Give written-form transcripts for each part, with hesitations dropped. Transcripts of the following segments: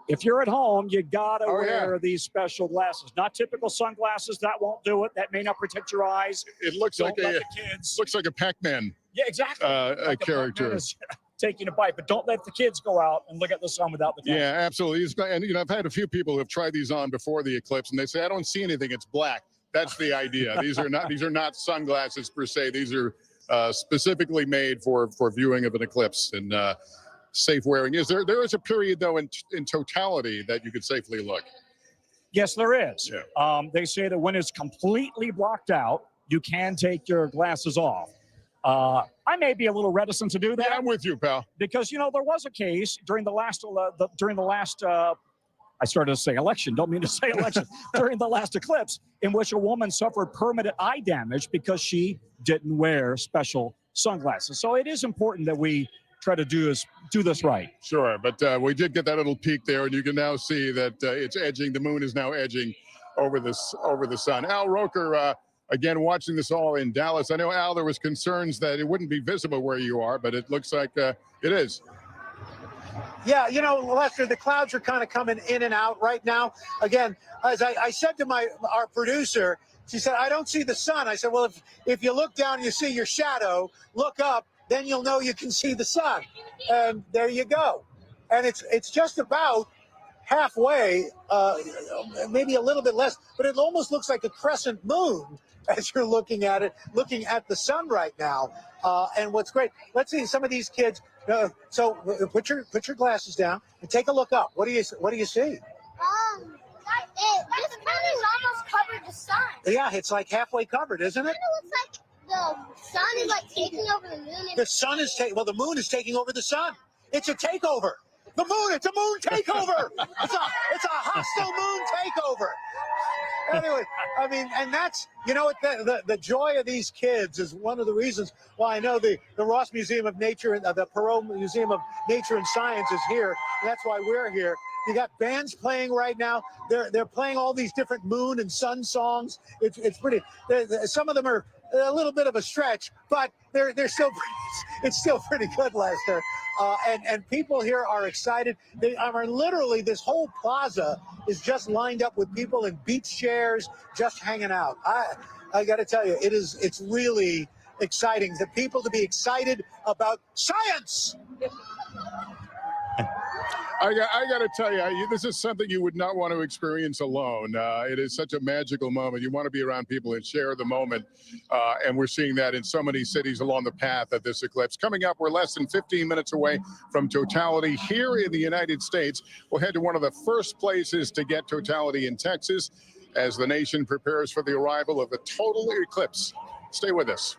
If you're at home, you gotta wear yeah. these special glasses. Not typical sunglasses. That won't do it. That may not protect your eyes. It looks Don't like let a the kids. looks like a Pac-Man. Yeah, exactly. A character is taking a bite, but don't let the kids go out and look at the sun without the glasses. Yeah, absolutely. And I've had a few people who have tried these on before the eclipse, and they say, "I don't see anything. It's black." That's the idea. These are not sunglasses per se. These are specifically made for viewing of an eclipse and safe wearing. There is a period though in totality that you could safely look? Yes, there is. Yeah. They say that when it's completely blocked out, you can take your glasses off. I may be a little reticent to do that. Yeah, I'm with you, pal. Because there was a case during the last I started to say election, don't mean to say election, during the last eclipse, in which a woman suffered permanent eye damage because she didn't wear special sunglasses. So it is important that we try to do this right. Sure, but we did get that little peek there, and you can now see that it's edging. The moon is now edging over the sun. Al Roker, again, watching this all in Dallas. I know, Al, there was concerns that it wouldn't be visible where you are, but it looks like it is. Yeah, Lester, the clouds are kind of coming in and out right now. Again, as I said to our producer, she said, "I don't see the sun." I said, "Well, if you look down and you see your shadow, look up, then you'll know you can see the sun." And there you go. And it's just about halfway, maybe a little bit less, but it almost looks like a crescent moon as you're looking at the sun right now. And what's great, let's see some of these kids. So put your glasses down and take a look up. What do you see? This moon is almost covered the sun. Yeah, it's like halfway covered, isn't it? It looks like the sun is like taking over the moon. The moon is taking over the sun. It's a takeover. It's a moon takeover. It's a hostile moon takeover. Anyway, I mean, and that's, the joy of these kids is one of the reasons why I know the Ross Museum of Nature and the Perot Museum of Nature and Science is here. That's why we're here. You got bands playing right now. They're playing all these different moon and sun songs. It's pretty. Some of them are a little bit of a stretch, but they're still it's still pretty good, Lester. And people here are excited. They are literally, this whole plaza is just lined up with people in beach chairs, just hanging out. I got to tell you, it's really exciting. The people to be excited about science. I got to tell you, this is something you would not want to experience alone. It is such a magical moment. You want to be around people and share the moment. And we're seeing that in so many cities along the path of this eclipse. Coming up, we're less than 15 minutes away from totality here in the United States. We'll head to one of the first places to get totality in Texas as the nation prepares for the arrival of the total eclipse. Stay with us.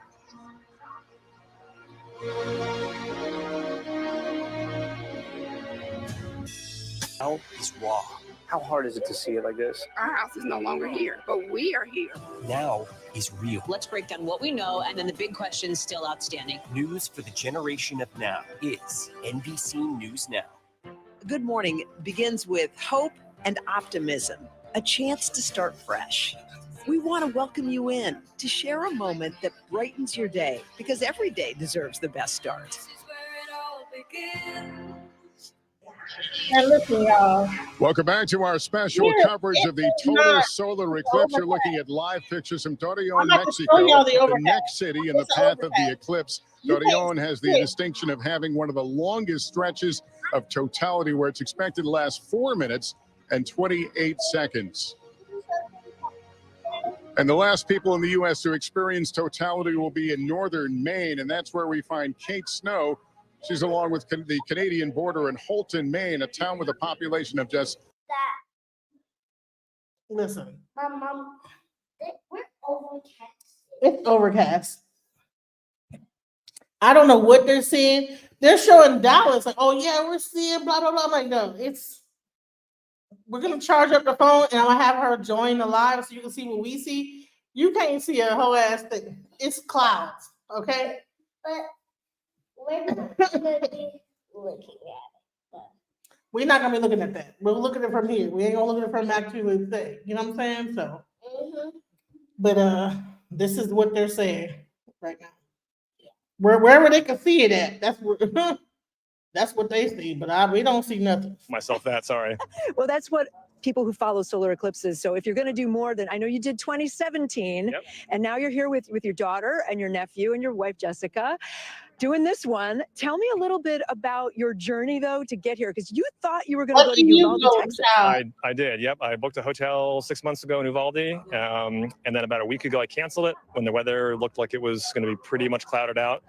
Is raw. How hard is it to see it like this? Our house is no longer here, but we are here. Now is real. Let's break down what we know, and then the big question is still outstanding. News for the generation of now is NBC News Now. Good morning begins with hope and optimism, a chance to start fresh. We want to welcome you in to share a moment that brightens your day, because every day deserves the best start. This is where it all begins. Now listen, y'all. Welcome back to our special coverage of the total solar eclipse. You're looking at live pictures from Torreon, Mexico, the next city in the path of the eclipse. Torreon has the distinction of having one of the longest stretches of totality, where it's expected to last 4 minutes and 28 seconds. And the last people in the U.S. to experience totality will be in northern Maine, and that's where we find Kate Snow. She's along with the Canadian border in Houlton, Maine, a town with a population of just... Listen. Mom, we're overcast. It's overcast. I don't know what they're seeing. They're showing Dallas like, oh yeah, we're seeing blah, blah, blah. I'm like, no, we're going to charge up the phone and I'm going to have her join the live so you can see what we see. You can't see a whole ass thing. It's clouds, okay? But we're not going to be looking at it. We're not going to be looking at that. We're looking at it from here. We ain't going to look at it from actually the thing. You know what I'm saying? So, but this is what they're saying right now. Wherever they can see it at, that's where. That's what they see, but we don't see nothing. Myself that, sorry. Well, that's what people who follow solar eclipses. So if you're going to do more than, I know you did 2017, Yep. and now you're here with your daughter and your nephew and your wife, Jessica, doing this one. Tell me a little bit about your journey, though, to get here, because you thought you were going to go to Uvalde, Texas. I did, yep. I booked a hotel 6 months ago in Uvalde, and then about a week ago I canceled it when the weather looked like it was going to be pretty much clouded out.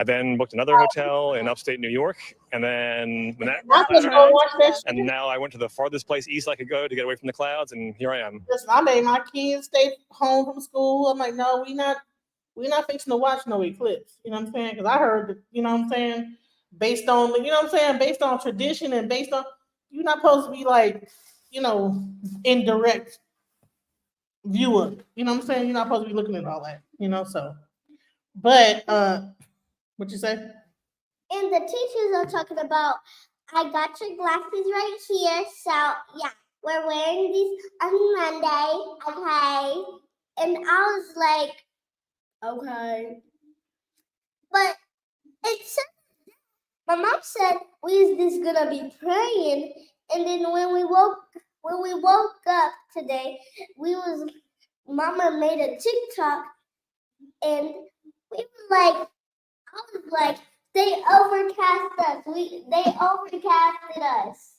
I then booked another hotel in upstate New York, and then when that clouded out, and now I went to the farthest place east I could go to get away from the clouds, and here I am. Listen, I made my kids stay home from school. I'm like, no, we're not fixing to watch no eclipse. You know what I'm saying? Because I heard, you know what I'm saying, based on, you know what I'm saying, based on tradition and based on, you're not supposed to be like, you know, indirect view of it. You know what I'm saying? You're not supposed to be looking at all that, you know, so. But, what you say? And the teachers are talking about, I got your glasses right here. So, yeah, we're wearing these on Monday. Okay. And I was like, okay. But it said, my mom said, we is this gonna be praying. And then when we woke up today, Mama made a TikTok, and we were like, I was like, they overcast us. They overcasted us.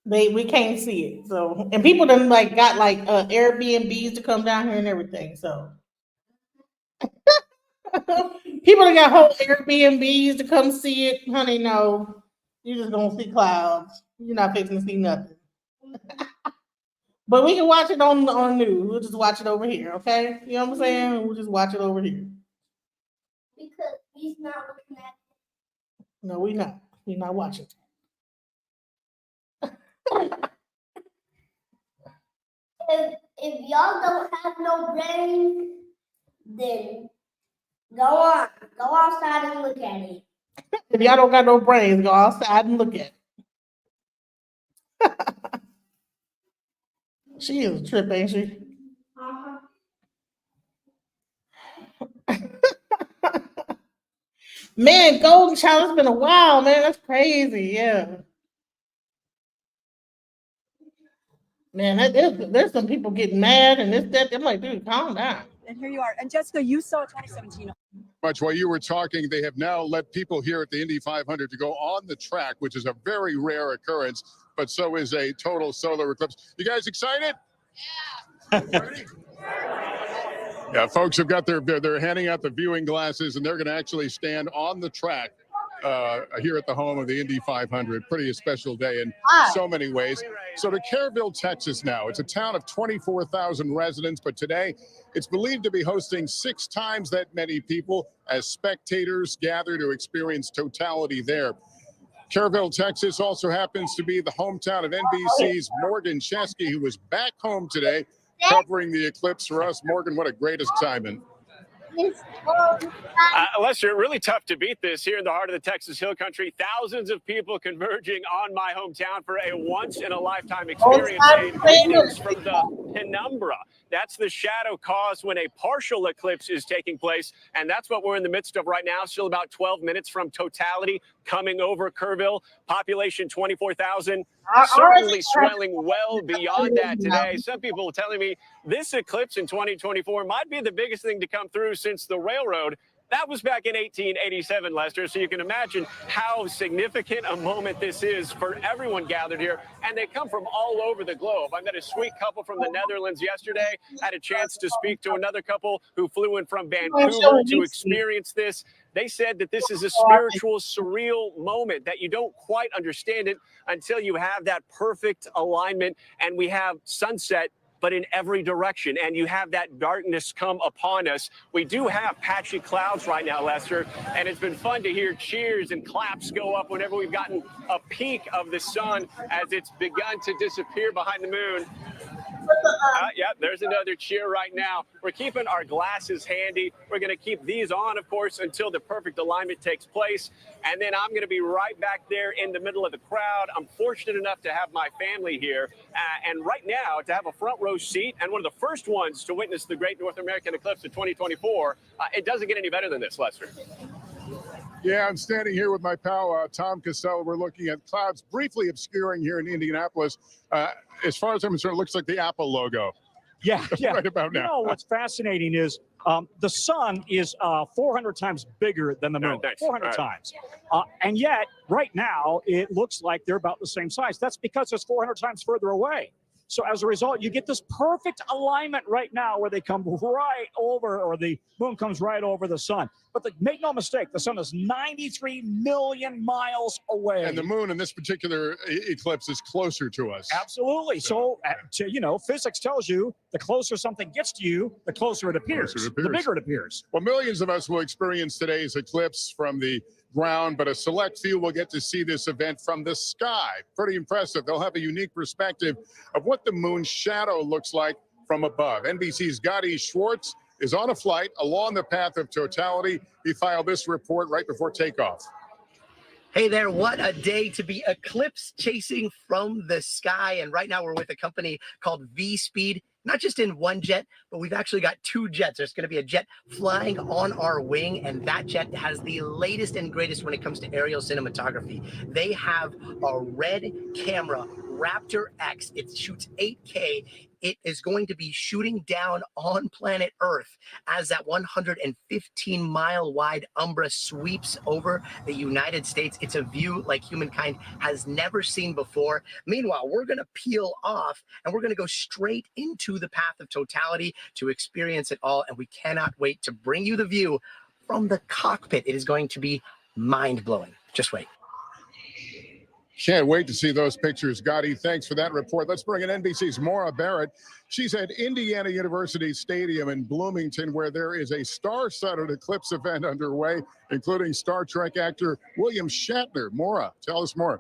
We can't see it. So, and people done like got like Airbnbs to come down here and everything. So people that got whole Airbnbs to come see it, honey. No, you're just gonna see clouds. You're not fixing to see nothing. But we can watch it on news. We'll just watch it over here, okay? You know what I'm saying? We'll just watch it over here. Because he's not looking at it. No, we're not. We're not watching. If y'all don't have no brains, then go outside and look at it. If y'all don't got no brains, go outside and look at it. She is a trip, ain't she? Man, Golden Child, it's been a while, man. That's crazy, yeah. Man, there's some people getting mad and this, that. I'm like, dude, calm down. And here you are. And Jessica, you saw 2017. Much while you were talking, they have now let people here at the Indy 500 to go on the track, which is a very rare occurrence, but so is a total solar eclipse. You guys excited? Yeah. Yeah, folks have got they're handing out the viewing glasses, and they're going to actually stand on the track here at the home of the Indy 500. Pretty special day in so many ways. So to Kerrville, Texas now. It's a town of 24,000 residents, but today it's believed to be hosting 6 times that many people as spectators gather to experience totality there. Kerrville, Texas also happens to be the hometown of NBC's Morgan Chesky, who was back home today covering the eclipse for us. Morgan, what a great assignment. Lester, really tough to beat this here in the heart of the Texas Hill Country. Thousands of people converging on my hometown for a once-in-a-lifetime experience. And greetings from the penumbra. That's the shadow caused when a partial eclipse is taking place, and that's what we're in the midst of right now. Still about 12 minutes from totality coming over Kerrville. Population 24,000. Certainly swelling well beyond that today. Some people telling me this eclipse in 2024 might be the biggest thing to come through since the railroad. That was back in 1887, Lester. So you can imagine how significant a moment this is for everyone gathered here. And they come from all over the globe. I met a sweet couple from the Netherlands yesterday. Had a chance to speak to another couple who flew in from Vancouver to experience this. They said that this is a spiritual, surreal moment, that you don't quite understand it until you have that perfect alignment. And we have sunset, but in every direction, and you have that darkness come upon us. We do have patchy clouds right now, Lester, and it's been fun to hear cheers and claps go up whenever we've gotten a peek of the sun as it's begun to disappear behind the moon. Yeah, there's another cheer right now. We're keeping our glasses handy. We're going to keep these on, of course, until the perfect alignment takes place. And then I'm going to be right back there in the middle of the crowd. I'm fortunate enough to have my family here. And right now, to have a front row seat and one of the first ones to witness the Great North American Eclipse of 2024, it doesn't get any better than this, Lester. Yeah, I'm standing here with my pal, Tom Cassell. We're looking at clouds briefly obscuring here in Indianapolis. As far as I'm concerned, it looks like the Apple logo. Yeah, yeah. Right about now. You know, what's fascinating is the sun is 400 times bigger than the moon, 400 times. And yet, right now, it looks like they're about the same size. That's because it's 400 times further away. So as a result, you get this perfect alignment right now where they come right over, or the moon comes right over the sun. But make no mistake, the sun is 93 million miles away. And the moon in this particular eclipse is closer to us. Absolutely. So you know, physics tells you the closer something gets to you, the closer it appears, the bigger it appears. Well, millions of us will experience today's eclipse from the ground, but a select few will get to see this event from the sky. Pretty impressive. They'll have a unique perspective of what the moon's shadow looks like from above. NBC's Gotti Schwartz is on a flight along the path of totality. He filed this report right before takeoff. Hey there, what a day to be eclipse chasing from the sky. And right now we're with a company called V-Speed, not just in one jet, but we've actually got two jets. There's going to be a jet flying on our wing, and that jet has the latest and greatest when it comes to aerial cinematography. They have a red camera, Raptor X. It shoots 8K. It is going to be shooting down on planet Earth as that 115-mile wide umbra sweeps over the United States. It's a view like humankind has never seen before. Meanwhile, we're going to peel off and we're going to go straight into the path of totality to experience it all. And we cannot wait to bring you the view from the cockpit. It is going to be mind-blowing. Just wait. Can't wait to see those pictures. Gotti, thanks for that report. Let's bring in NBC's Maura Barrett. She's at Indiana University Stadium in Bloomington, where there is a star-studded eclipse event underway, including Star Trek actor William Shatner. Maura, tell us more.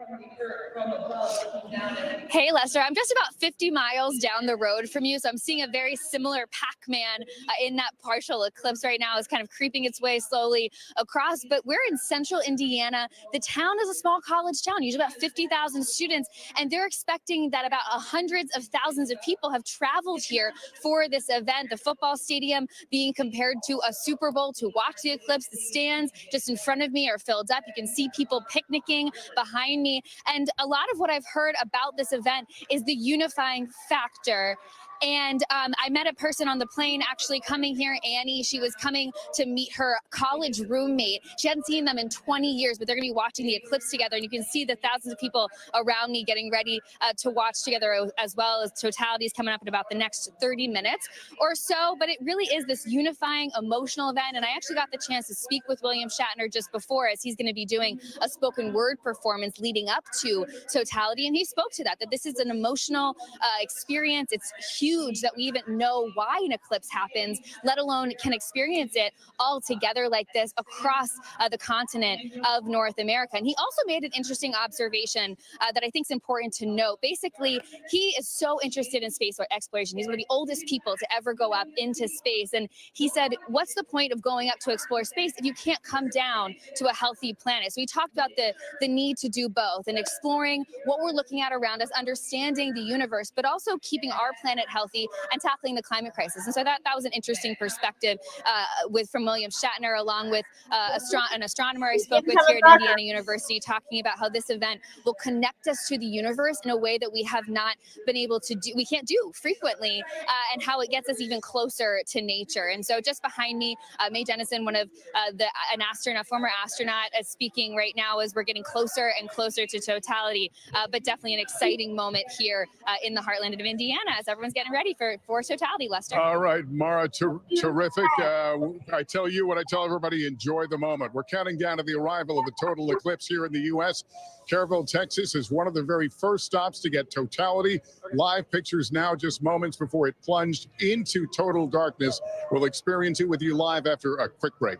Hey, Lester, I'm just about 50 miles down the road from you, so I'm seeing a very similar Pac-Man in that partial eclipse right now. It's kind of creeping its way slowly across, but we're in central Indiana. The town is a small college town, usually about 50,000 students, and they're expecting that about hundreds of thousands of people have traveled here for this event. The football stadium being compared to a Super Bowl to watch the eclipse. The stands just in front of me are filled up. You can see people picnicking behind me, and a lot of what I've heard about this event is the unifying factor. And I met a person on the plane actually coming here, Annie. She was coming to meet her college roommate. She hadn't seen them in 20 years, but they're going to be watching the eclipse together. And you can see the thousands of people around me getting ready to watch together, as well as totality is coming up in about the next 30 minutes or so. But it really is this unifying emotional event. And I actually got the chance to speak with William Shatner just before, as he's going to be doing a spoken word performance leading up to totality. And he spoke to that this is an emotional experience. It's huge that we even know why an eclipse happens, let alone can experience it all together like this across the continent of North America. And he also made an interesting observation that I think is important to note. Basically, he is so interested in space exploration. He's one of the oldest people to ever go up into space. And he said, what's the point of going up to explore space if you can't come down to a healthy planet? So he talked about the need to do both and exploring what we're looking at around us, understanding the universe, but also keeping our planet healthy and tackling the climate crisis. And so that was an interesting perspective from William Shatner, along with an astronomer I spoke with here at Indiana University, talking about how this event will connect us to the universe in a way that we have not been able to do, we can't do frequently, and how it gets us even closer to nature. And so just behind me, Mae Jennison, one of former astronaut, speaking right now as we're getting closer and closer to totality, but definitely an exciting moment here in the heartland of Indiana as everyone's getting ready for totality, Lester. All right, Mara, terrific. I tell you what I tell everybody, enjoy the moment. We're counting down to the arrival of the total eclipse here in the U.S. Kerrville, Texas is one of the very first stops to get totality. Live pictures now, just moments before it plunged into total darkness. We'll experience it with you live after a quick break.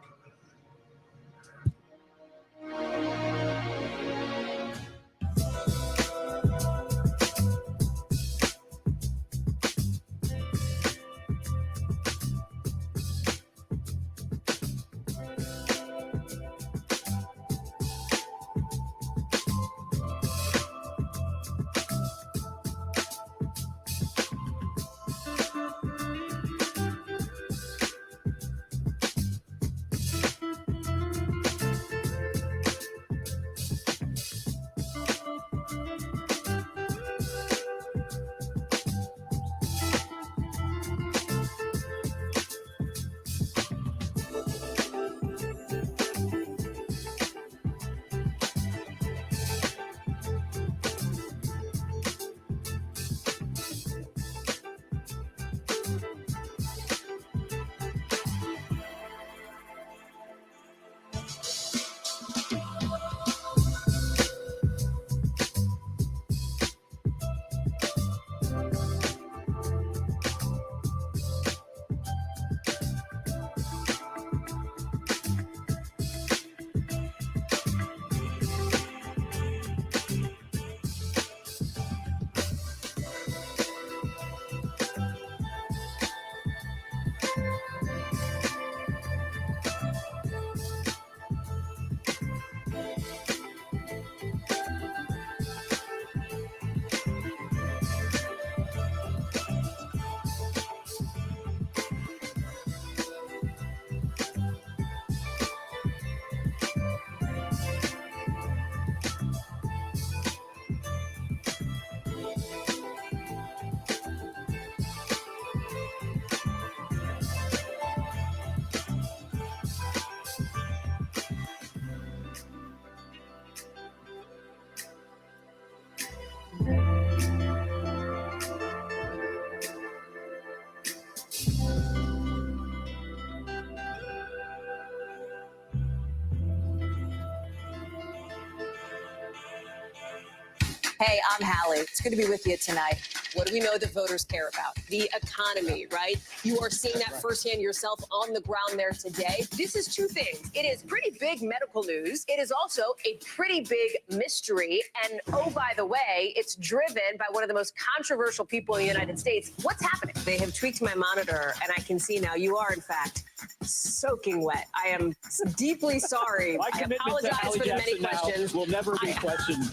Hey, I'm Hallie. It's good to be with you tonight. What do we know that voters care about? The economy, right? You are seeing that firsthand yourself on the ground there today. This is two things. It is pretty big medical news. It is also a pretty big mystery. And oh, by the way, it's driven by one of the most controversial people in the United States. What's happening? They have tweaked my monitor, and I can see now you are, in fact, soaking wet. I am deeply sorry. My I commitment to apologize Hallie for the many Jackson now questions. will never be questioned.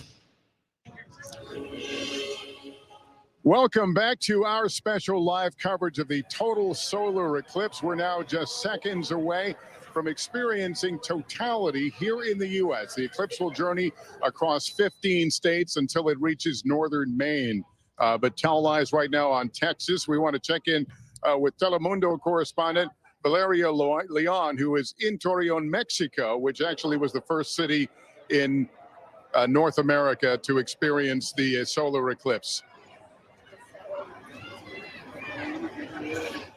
Welcome back to our special live coverage of the total solar eclipse. We're now just seconds away from experiencing totality here in the U.S. The eclipse will journey across 15 states until it reaches northern Maine. But Tel Eyes right now on Texas. We want to check in with Telemundo correspondent Valeria Leon, who is in Torreon, Mexico, which actually was the first city in North America to experience the solar eclipse.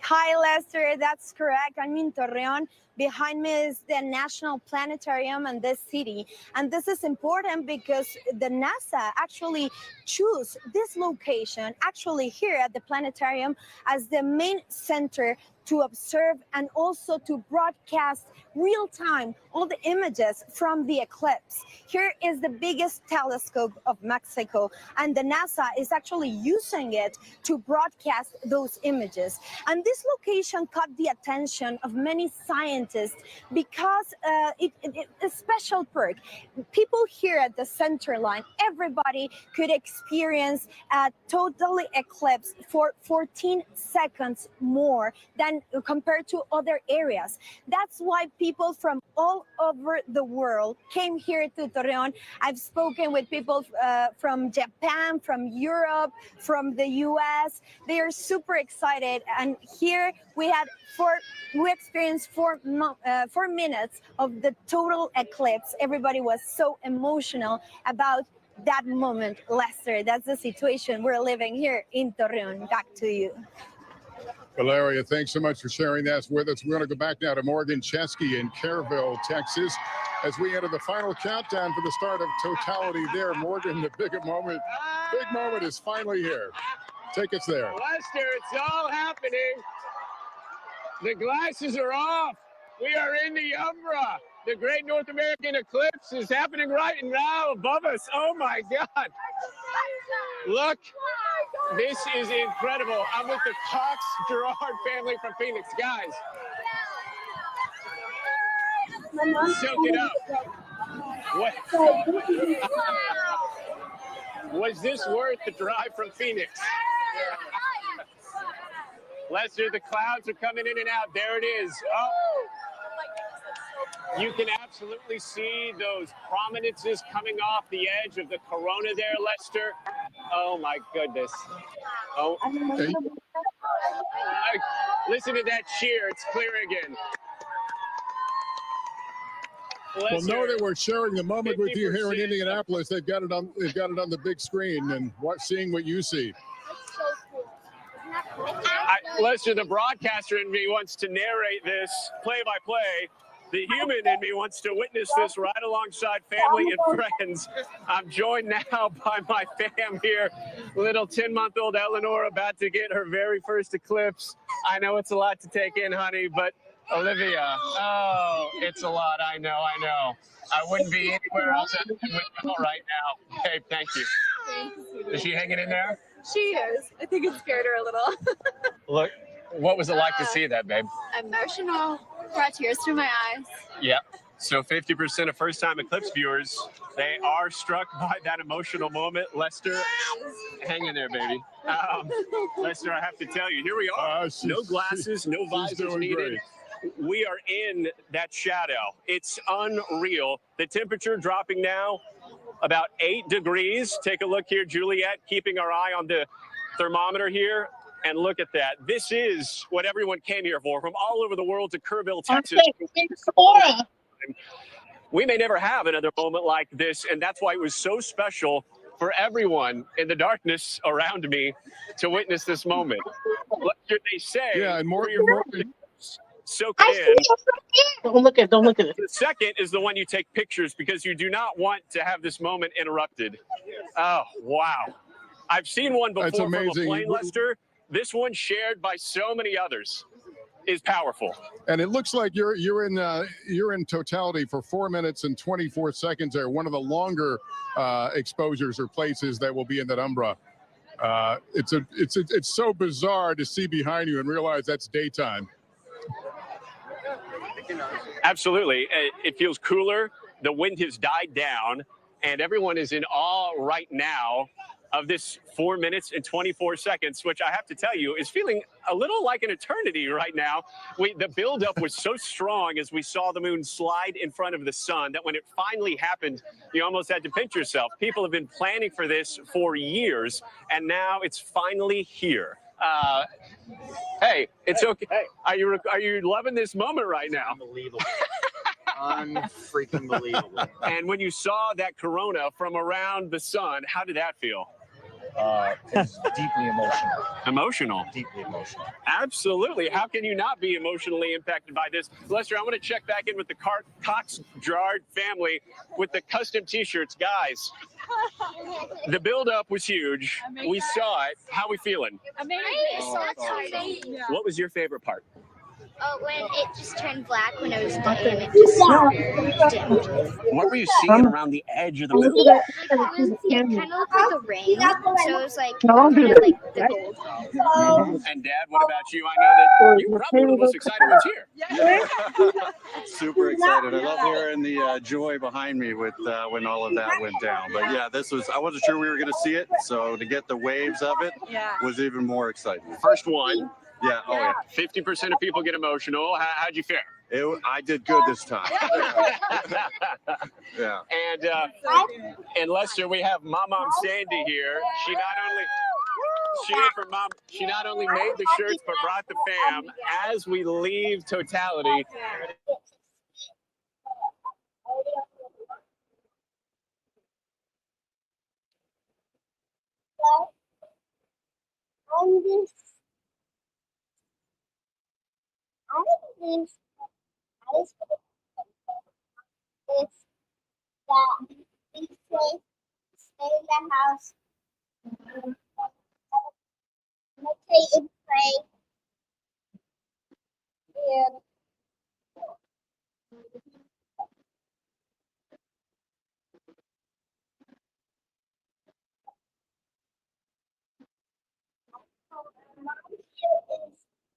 Hi, Lester. That's correct. I'm in Torreon. Behind me is the National Planetarium in this city. And this is important because the NASA actually chose this location, actually here at the planetarium, as the main center to observe and also to broadcast real time all the images from the eclipse. Here is the biggest telescope of Mexico, and the NASA is actually using it to broadcast those images. And this location caught the attention of many scientists because it's a special perk. People here at the center line, everybody could experience a total eclipse for 14 seconds more than compared to other areas. That's why people from all over the world came here to Torreon. I've spoken with people from Japan, from Europe, from the US. They are super excited. And here we experienced 4 minutes of the total eclipse. Everybody was so emotional about that moment. Lester, that's the situation we're living here in Torreon. Back to you. Valeria, thanks so much for sharing that with us. We're going to go back now to Morgan Chesky in Kerrville, Texas, as we enter the final countdown for the start of totality there. Morgan, the big moment is finally here. Take us there. Lester, it's all happening. The glasses are off. We are in the umbra. The Great North American Eclipse is happening right now above us. Oh my God. Look, this is incredible. I'm with the Cox Gerard family from Phoenix. Guys, soak it up. What? Was this worth the drive from Phoenix? Lester, the clouds are coming in and out. There it is. Oh. You can absolutely see those prominences coming off the edge of the corona there, Lester. Oh my goodness. Oh, listen to that cheer. It's clear again. Well, know that we're sharing the moment with you here in Indianapolis. They've got it on the big screen, and seeing what you see. Lester, the broadcaster in me wants to narrate this play-by-play. The human in me wants to witness this right alongside family and friends. I'm joined now by my fam here. Little 10-month-old Eleanor about to get her very first eclipse. I know it's a lot to take in, honey, but Olivia, oh, it's a lot. I know. I wouldn't be anywhere else with you right now. Babe, thank you. Is she hanging in there? She is. I think it scared her a little. Look, what was it like to see that, babe? Emotional. Brought tears to my eyes. Yeah. So 50% of first-time eclipse viewers, they are struck by that emotional moment. Lester, hang in there, baby. Lester, I have to tell you, here we are. No glasses, no visors needed. Great. We are in that shadow. It's unreal. The temperature dropping now about 8 degrees. Take a look here, Juliet, keeping our eye on the thermometer here. And look at that. This is what everyone came here for, from all over the world to Kerrville, Texas. We may never have another moment like this, and that's why it was so special for everyone in the darkness around me to witness this moment. What did they say? Yeah, and more soak it in. Don't look at it. Don't look at it. The second is the one you take pictures because you do not want to have this moment interrupted. Oh, wow. I've seen one before That's from a amazing. plane, Lester. This one shared by so many others is powerful. And it looks like you're in totality for 4 minutes and 24 seconds there. One of the longer exposures or places that will be in that umbra. It's so bizarre to see behind you and realize that's daytime. Absolutely. It feels cooler. The wind has died down, and everyone is in awe right now of this 4 minutes and 24 seconds, which I have to tell you is feeling a little like an eternity right now. The buildup was so strong as we saw the moon slide in front of the sun that when it finally happened, you almost had to pinch yourself. People have been planning for this for years, and now it's finally here. Hey, it's okay. Are you loving this moment right now? Unbelievable. Unfreaking believable. And when you saw that corona from around the sun, how did that feel? It's deeply emotional. Emotional? Deeply emotional. Absolutely. How can you not be emotionally impacted by this? Lester, I want to check back in with the Cox Gerard family with the custom t-shirts. Guys, the build-up was huge. We saw it. How are we feeling? Amazing. So exciting. What was your favorite part? Oh, when it just turned black when it was day and it just dimmed. What were you seeing around the edge of the moon? It kind of looked like a ring, so it was like kind of like the gold. And Dad, what about you? I know that you're probably one of the most excited ones here. Super excited. I love hearing the joy behind me with when all of that went down. But yeah, I wasn't sure we were going to see it, so to get the waves of it was even more exciting. First one. Yeah. Oh yeah. 50% of people get emotional. How'd you fare? I did good this time. Yeah. And Lester, we have Mom Sandy here. She not only made the shirts but brought the fam as we leave totality. It's that we stay in the house, meditate and pray, and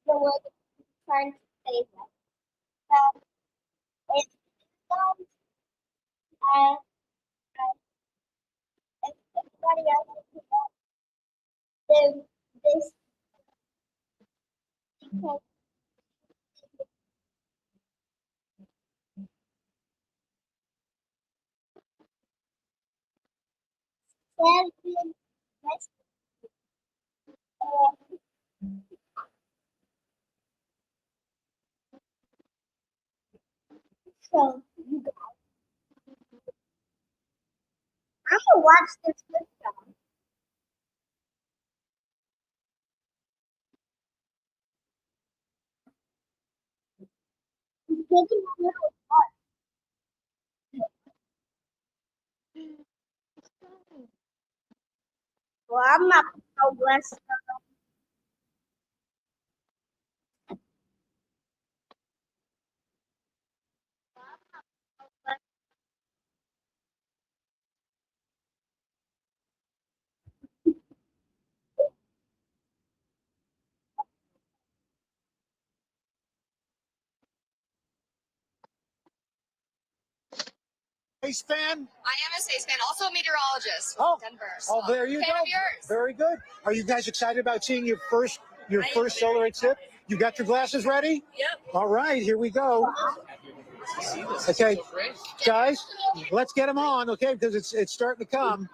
the word trying to save us. So it's if everybody else then this because so you guys, I'm gonna watch this video. He's making a little heart. Well, I'm not so blessed. Space fan? I am a space fan, also a meteorologist. Oh, Denver. oh, there you Fan go. of yours. Very good. Are you guys excited about seeing your first solar eclipse? You got your glasses ready? Yep. All right, here we go. Okay, guys, let's get them on, okay? Because it's starting to come.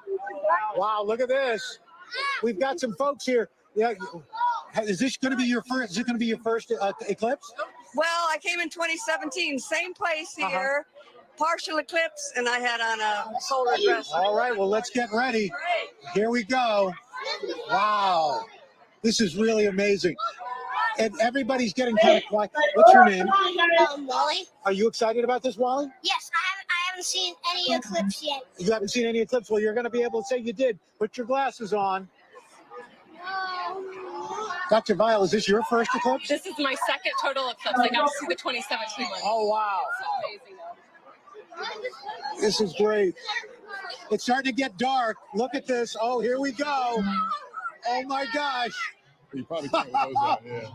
Wow, look at this. We've got some folks here. Yeah, is this going to be your first? Is it going to be your first eclipse? Well, I came in 2017, same place here, partial eclipse, and I had on a solar dress. All right, well, let's get ready. Here we go. Wow, this is really amazing. and everybody's getting kind of quiet. What's your name? Wally? Are you excited about this, Wally? Yes, I haven't seen any eclipse yet. You haven't seen any eclipse? Well, you're going to be able to say you did. Put your glasses on. Dr. Vile, is this your first eclipse? This is my second total eclipse. I got to see the 2017 one. Oh, wow. So amazing, though. This is great. It's starting to get dark. Look at this. Oh, here we go. Oh, my gosh. You probably can't with those on, yeah.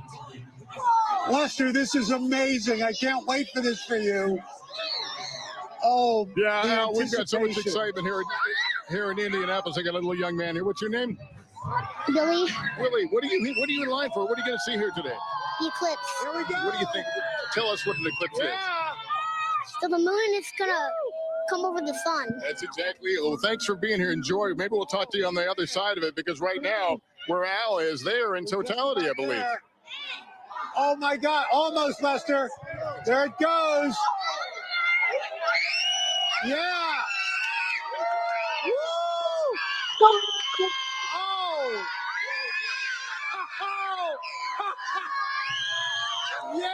Lester, this is amazing. I can't wait for this for you. Oh, yeah, Al, we've got so much excitement here in Indianapolis. I got a little young man here. What's your name? Billy. Willie, what are you in line for? What are you going to see here today? The eclipse. Here we go. What do you think? Tell us what an eclipse is. So the moon is gonna come over the sun. That's exactly it. Well, thanks for being here. Enjoy. Maybe we'll talk to you on the other side of it, because right now, where Al is, they are in totality, I believe. Oh, my God. Almost, Lester. There it goes. Yeah. Woo! Oh. Yeah.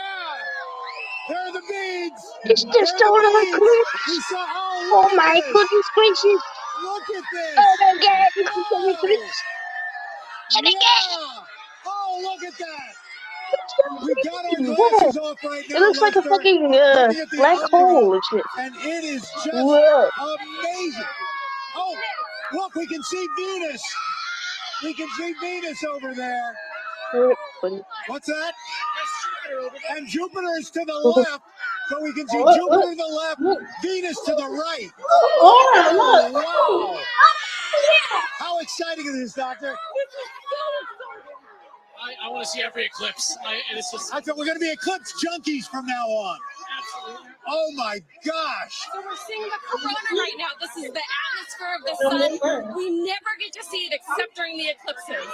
There are the beads. It's just total eclipse. Oh my goodness gracious. Look at this. Oh my god, this is an eclipse. And again. Oh, look at that. We got our glasses off right now. It looks like a Lester. fucking black hole, looks it. And it is just Whoa. amazing. Oh, look, we can see Venus. We can see Venus over there. What's that? And Jupiter is to the left, so we can see Jupiter to the left, Venus to the right. Oh, wow. How exciting is this, Doctor? I want to see every eclipse. I thought we're going to be eclipse junkies from now on. Absolutely. Oh, my gosh. So we're seeing the corona right now. This is the atmosphere of the sun. We never get to see it except during the eclipses.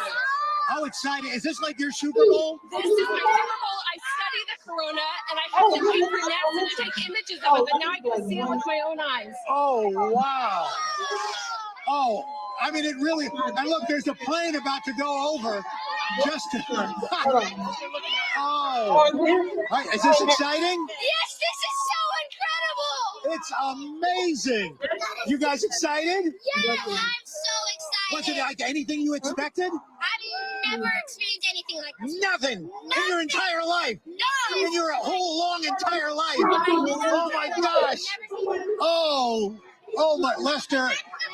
How exciting. Is this like your Super Bowl? This is my Super Bowl. I study the corona, and I have to wait for NASA to take images of it, but now I can see it with my own eyes. Oh, wow. Oh, I mean, it really, and look, there's a plane about to go over. Just to, oh, right, is this exciting? Yes, this is so incredible. It's amazing. You guys excited? Yeah, I'm so excited. Was it like anything you expected? I've never experienced anything like this. Nothing in your entire life. No. In your whole long entire life. Oh my gosh. Oh my, Lester,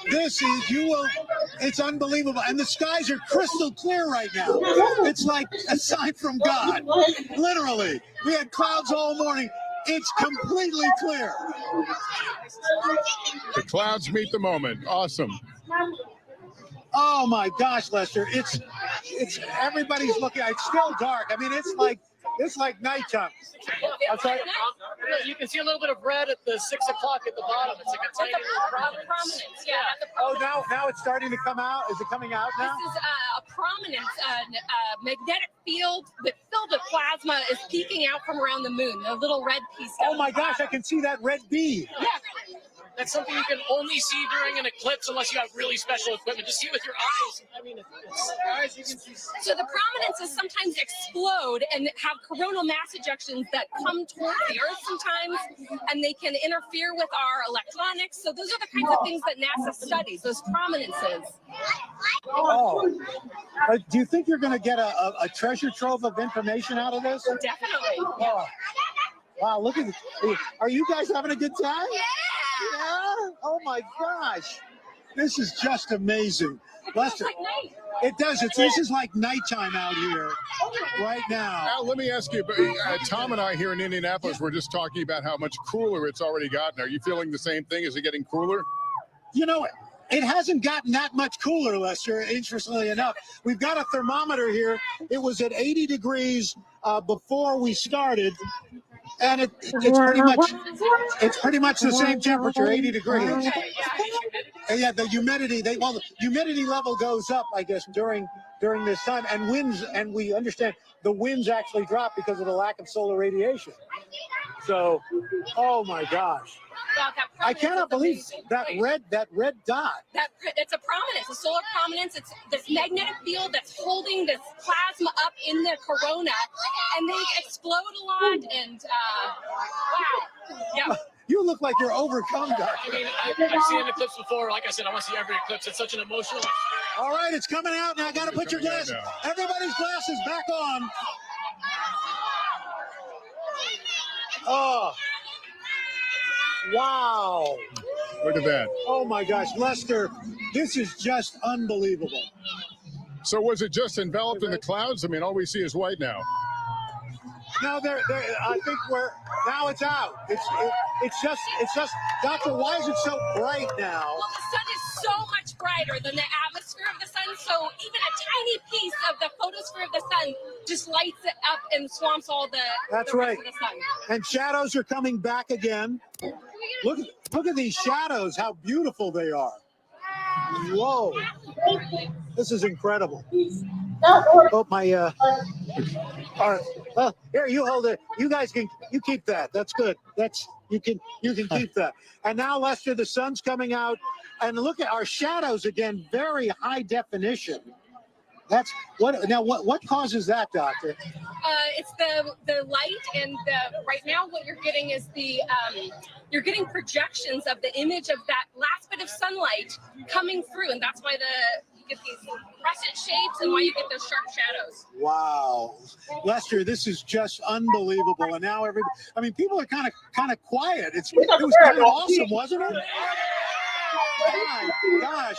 this is, it's unbelievable. And the skies are crystal clear right now. It's like a sign from God. Literally. We had clouds all morning. It's completely clear. The clouds meet the moment. Awesome. Oh my gosh, Lester. It's everybody's looking. It's still dark. I mean, it's like nighttime. I'm sorry. You can see a little bit of red at the 6 o'clock at the bottom. It's like a tiny little prominence. Yeah. Oh, now it's starting to come out. Is it coming out now? This is a prominence, magnetic field that filled with plasma is peeking out from around the moon. A little red piece. Oh my gosh, I can see that red bee. Yeah. That's something you can only see during an eclipse unless you have really special equipment. To see it with your eyes, I mean, eyes you can see. So the prominences sometimes explode and have coronal mass ejections that come towards the Earth sometimes, and they can interfere with our electronics. So those are the kinds of things that NASA studies, those prominences. Oh, do you think you're going to get a treasure trove of information out of this? Definitely. Oh. Wow, look at this. Are you guys having a good time? Yeah. Oh my gosh. This is just amazing. Lester, it does. This is like nighttime out here right now. Al, let me ask you, Tom and I here in Indianapolis, we're just talking about how much cooler it's already gotten. Are you feeling the same thing? Is it getting cooler? You know, it hasn't gotten that much cooler, Lester, interestingly enough. We've got a thermometer here. It was at 80 degrees before we started. And it's pretty much the same temperature, 80 degrees. And yeah, the humidity, the humidity level goes up, I guess, during this time. And winds, and we understand the winds actually drop because of the lack of solar radiation. So, oh my gosh. Wow, that I prominence cannot is believe amazing. that red dot. It's a prominence, a solar prominence. It's this magnetic field that's holding this plasma up in the corona, and they explode a lot. And wow, yeah. You look like you're overcome, Doctor. I mean, I've seen an eclipse before. Like I said, I want to see every eclipse. It's such an emotional experience. All right, it's coming out now. Got to put your glasses. Everybody's glasses back on. Oh, wow. Look at that. Oh, my gosh. Lester, this is just unbelievable. So was it just enveloped in the clouds? I mean, all we see is white now. No, I think now it's out. It's just, Doctor, why is it so bright now? Well, the sun is so much brighter than the atmosphere of the sun, so even a tiny piece of the photosphere of the sun just lights it up and swamps all the That's the right. rest of the sun. And shadows are coming back again. Look at these shadows, how beautiful they are. Whoa. This is incredible. Oh, my, all right. Well, here, you hold it. You guys you keep that. That's good. You can keep that. And now, Lester, the sun's coming out. And look at our shadows again, very high definition. That's what causes that, Doctor? It's the light, and right now what you're getting is you're getting projections of the image of that last bit of sunlight coming through, and that's why you get these crescent shapes and why you get those sharp shadows. Wow, Lester, this is just unbelievable. And now people are kind of quiet. It was kind of awesome, wasn't it? My gosh,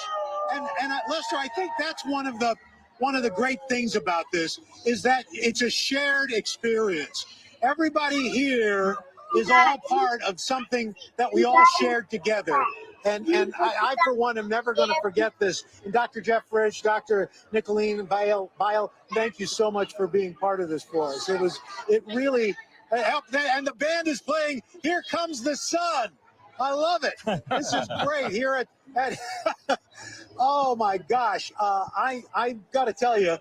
and Lester, I think that's one of the great things about this is that it's a shared experience. Everybody here is all part of something that we all shared together. And I for one, am never going to forget this. And Dr. Jeff Ridge, Dr. Nicolene Bile, thank you so much for being part of this for us. It really helped. And the band is playing Here Comes the Sun. I love it. This is great here at oh my gosh. I got to tell you,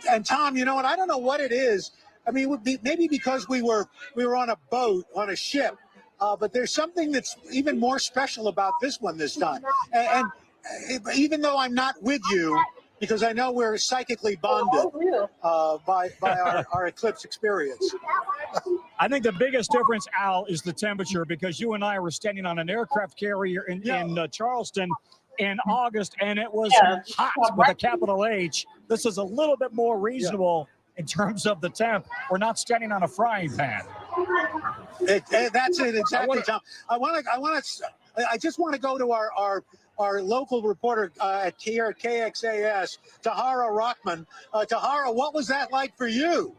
and Tom, you know what? I don't know what it is. I mean, maybe because we were on a boat, on a ship, but there's something that's even more special about this one this time. And even though I'm not with you, because I know we're psychically bonded by our eclipse experience. I think the biggest difference, Al, is the temperature, because you and I were standing on an aircraft carrier in Charleston in August, and it was hot with a capital H. This is a little bit more reasonable in terms of the temp. We're not standing on a frying pan. That's it exactly, Tom. I just want to go to our local reporter here at KXAS, Tahara Rockman. Tahara, what was that like for you?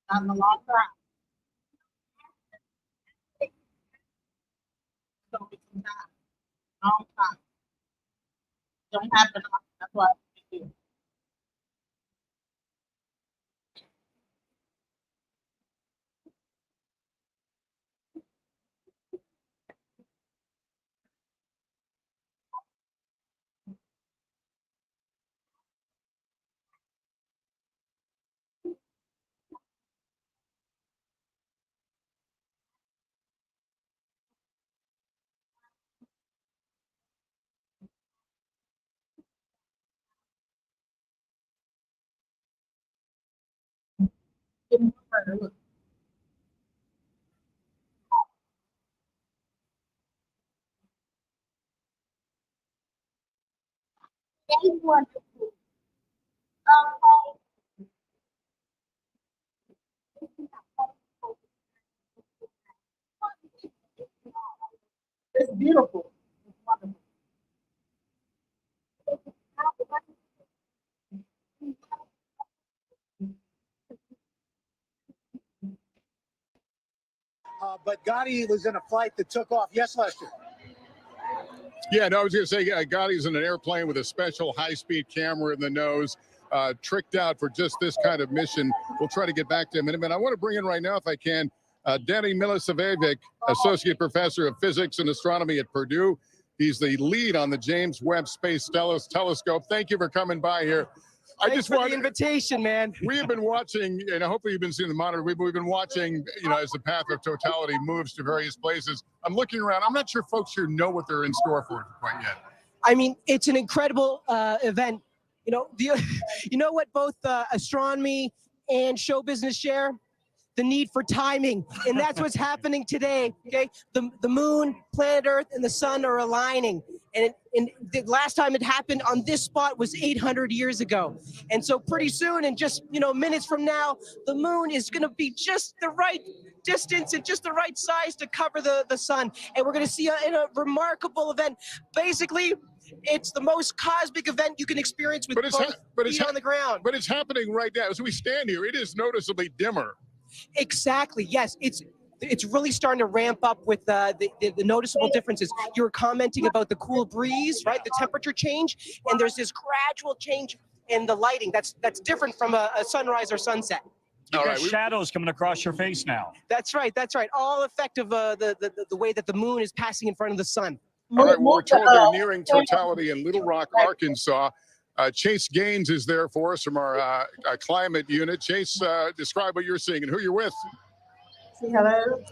On the long run. Don't be some time. Long time. Don't happen. That's what we do. It's beautiful. It's wonderful. but Gotti was in a flight that took off. Yes, Lester. Yeah, no, I was going to say, Gotti's in an airplane with a special high-speed camera in the nose, tricked out for just this kind of mission. We'll try to get back to him in a minute. I want to bring in right now, if I can, Danny Milicevic, Associate Professor of Physics and Astronomy at Purdue. He's the lead on the James Webb Space Telescope. Thank you for coming by here. I just want the invitation, man. We have been watching, and hopefully you've been seeing the monitor. We've been watching, as the path of totality moves to various places. I'm looking around. I'm not sure folks here know what they're in store for quite yet. I mean, it's an incredible event. You know what both astronomy and show business share? The need for timing, and that's what's happening today. Okay, the moon, planet Earth, and the sun are aligning, and the last time it happened on this spot was 800 years ago. And so pretty soon, in just minutes from now, the moon is going to be just the right distance and just the right size to cover the sun, and we're going to see a remarkable event. Basically, it's the most cosmic event you can experience with both feet on the ground. But it's happening right now. As we stand here, it is noticeably dimmer. Exactly. Yes, it's really starting to ramp up with the noticeable differences. You were commenting about the cool breeze, right? The temperature change, and there's this gradual change in the lighting. That's different from a sunrise or sunset. You got shadows coming across your face now. That's right. That's right. All effect of the way that the moon is passing in front of the sun. All right. Well, we're told they're nearing totality in Little Rock, Arkansas. Chase Gaines is there for us from our climate unit. Chase, describe what you're seeing and who you're with. Hello.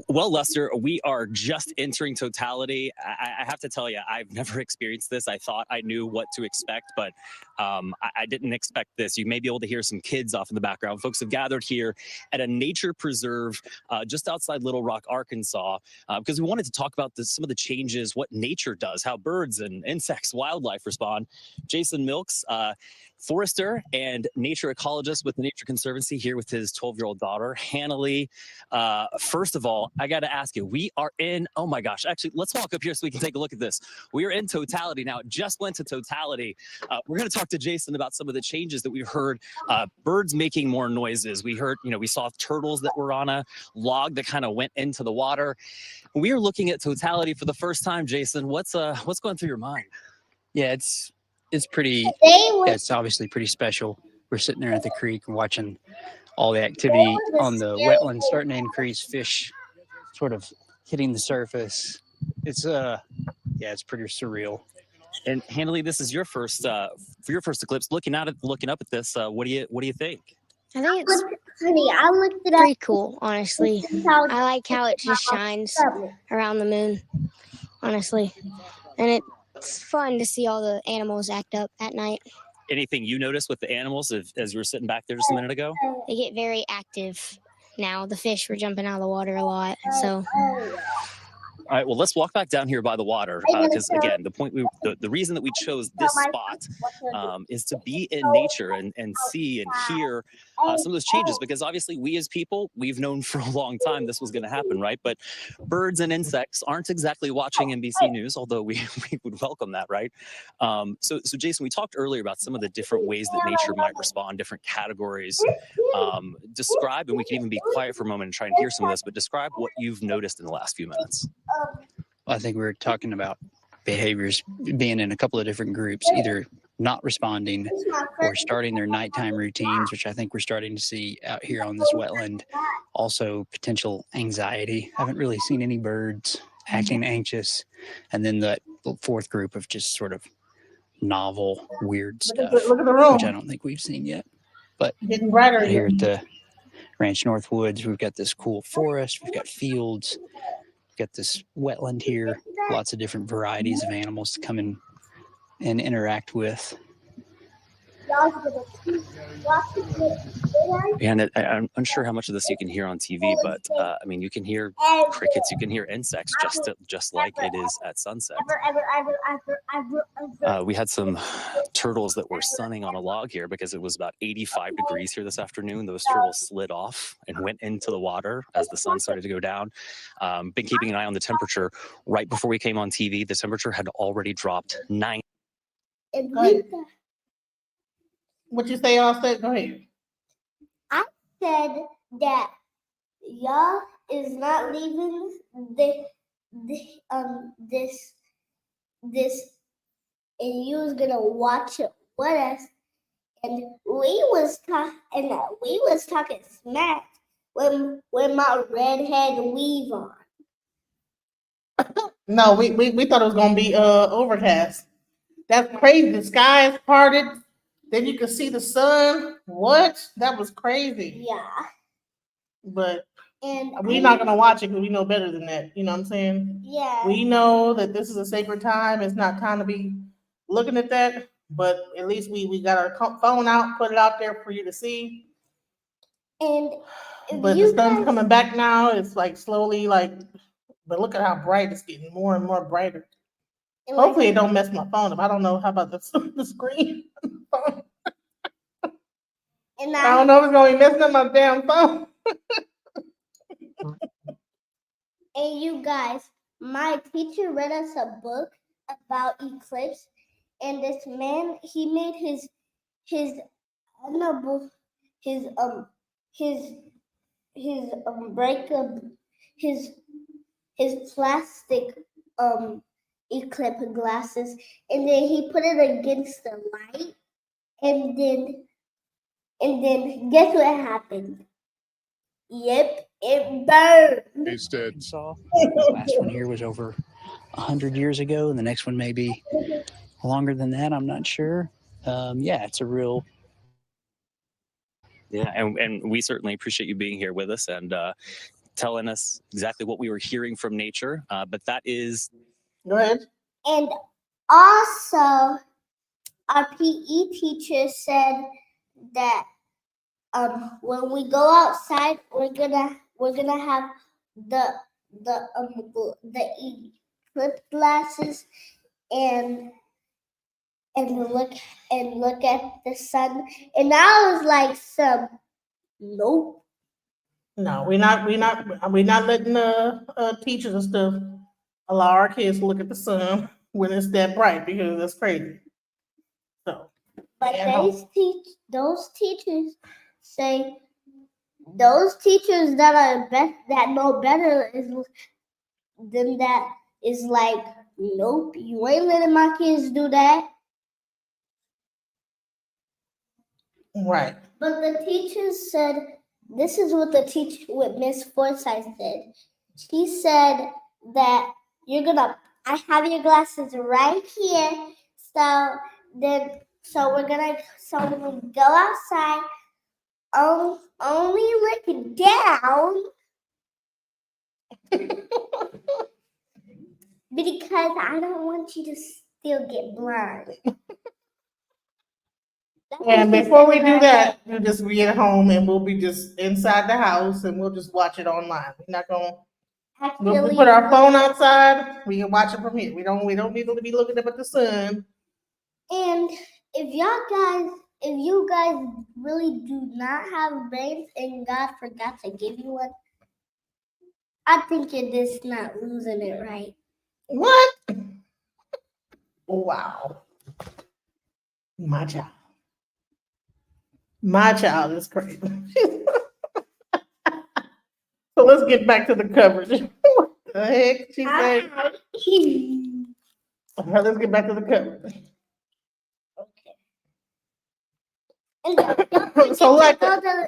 Well, Lester, we are just entering totality. I have to tell you, I've never experienced this. I thought I knew what to expect, but I didn't expect this. You may be able to hear some kids off in the background. Folks have gathered here at a nature preserve just outside Little Rock, Arkansas, because we wanted to talk about some of the changes, what nature does, how birds and insects, wildlife respond. Jason Milks, forester and nature ecologist with the Nature Conservancy, here with his 12-year-old daughter, Hannah Lee. First of all, I got to ask you, we are in, oh my gosh, actually, let's walk up here so we can take a look at this. We are in totality now. It just went to totality. We're going to talk to Jason about some of the changes that we've heard. Birds making more noises. We heard, we saw turtles that were on a log that kind of went into the water. We are looking at totality for the first time, Jason. What's going through your mind? Yeah, it's pretty, it's obviously pretty special. We're sitting there at the creek and watching all the activity on the wetlands starting to increase, fish sort of hitting the surface. It's it's pretty surreal. And Hannah, this is your first for your first eclipse. Looking up at this, what do you think? I think it's pretty cool, honestly. I like how it just shines around the moon, honestly. And it's fun to see all the animals act up at night. Anything you noticed with the animals as you were sitting back there just a minute ago? They get very active now. The fish were jumping out of the water a lot, so... All right, well, let's walk back down here by the water because, again, the reason that we chose this spot is to be in nature and see and hear some of those changes, because obviously we as people, we've known for a long time this was going to happen, right? But birds and insects aren't exactly watching NBC News, although we would welcome that, right? So Jason, we talked earlier about some of the different ways that nature might respond, different categories. Describe, and we can even be quiet for a moment and try and hear some of this, but describe what you've noticed in the last few minutes. I think we were talking about behaviors being in a couple of different groups, either not responding or starting their nighttime routines, which I think we're starting to see out here on this wetland. Also, potential anxiety. I haven't really seen any birds acting anxious. And then that fourth group of just sort of novel, weird stuff, look at the room, which I don't think we've seen yet. But getting brighter here at the Ranch North Woods, we've got this cool forest, we've got fields, we've got this wetland here, lots of different varieties of animals to come in and interact with. And I'm unsure how much of this you can hear on TV, but I mean, you can hear crickets, you can hear insects, just like it is at sunset. We had some turtles that were sunning on a log here because it was about 85 degrees here this afternoon. Those turtles slid off and went into the water as the sun started to go down. Been keeping an eye on the temperature. Right before we came on TV, the temperature had already dropped 9. What you say, Offset? Go ahead. I said that y'all is not leaving this and you was gonna watch it with us, and we was talking smack with my redhead weave on. No, we thought it was gonna be overcast. That's crazy. The sky is parted. Then you can see the sun. What? That was crazy. Yeah. But And we're not gonna watch it because we know better than that. You know what I'm saying? Yeah. We know that this is a sacred time. It's not time to be looking at that. But at least we got our phone out, put it out there for you to see. And but the sun's coming back now. It's like slowly like, but look at how bright it's getting, more and more brighter. Hopefully it don't mess my phone up. I don't know. How about the screen? And I don't know if it's gonna be messing up my damn phone. And you guys, my teacher read us a book about Eclipse, and this man, he made his honorable his breakup his plastic Eclipse glasses, and then he put it against the light, and then guess what happened? Yep, it burned. Saw. The last one here was over 100 years ago, and the next one may be longer than that. I'm not sure. Yeah, it's a real. Yeah, and we certainly appreciate you being here with us and telling us exactly what we were hearing from nature. But that is. Go ahead. And also, our PE teacher said that when we go outside, we're gonna have the Eclipse glasses and look at the sun. And I was like, nope. No, we're not letting teachers and stuff allow our kids to look at the sun when it's that bright, because that's crazy. So, but those teachers say, those teachers that know better than that is like, nope, you ain't letting my kids do that. Right. But the teachers said, this is what what Miss Forsyth said. She said that I have your glasses right here. So when we go outside, only look down. Because I don't want you to still get blind. And before we do that, we'll just be at home and we'll be just inside the house and we'll just watch it online. We're not gonna. We'll put our phone outside. We can watch it from here. We don't need to be looking up at the sun. And if you guys really do not have brains and God forgot to give you one, I think you're just not losing it right. What? Wow. My child is crazy. So let's get back to the coverage. What the heck she said? Let's get back to the coverage. And so like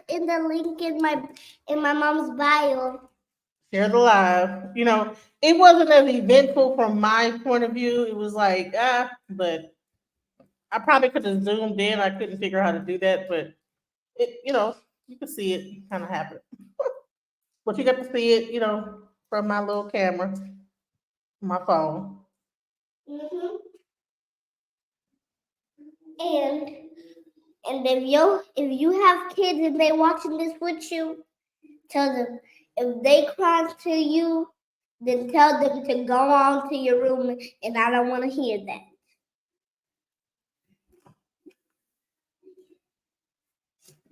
in the link in my mom's bio. Share the live. You know, it wasn't as eventful from my point of view. It was like, but I probably could have zoomed in. I couldn't figure out how to do that, but it, you can see it kind of happen. But you got to see it, from my little camera, my phone. Mm-hmm. And if you have kids and they watching this with you, tell them, if they cry to you, then tell them to go on to your room, and I don't want to hear that.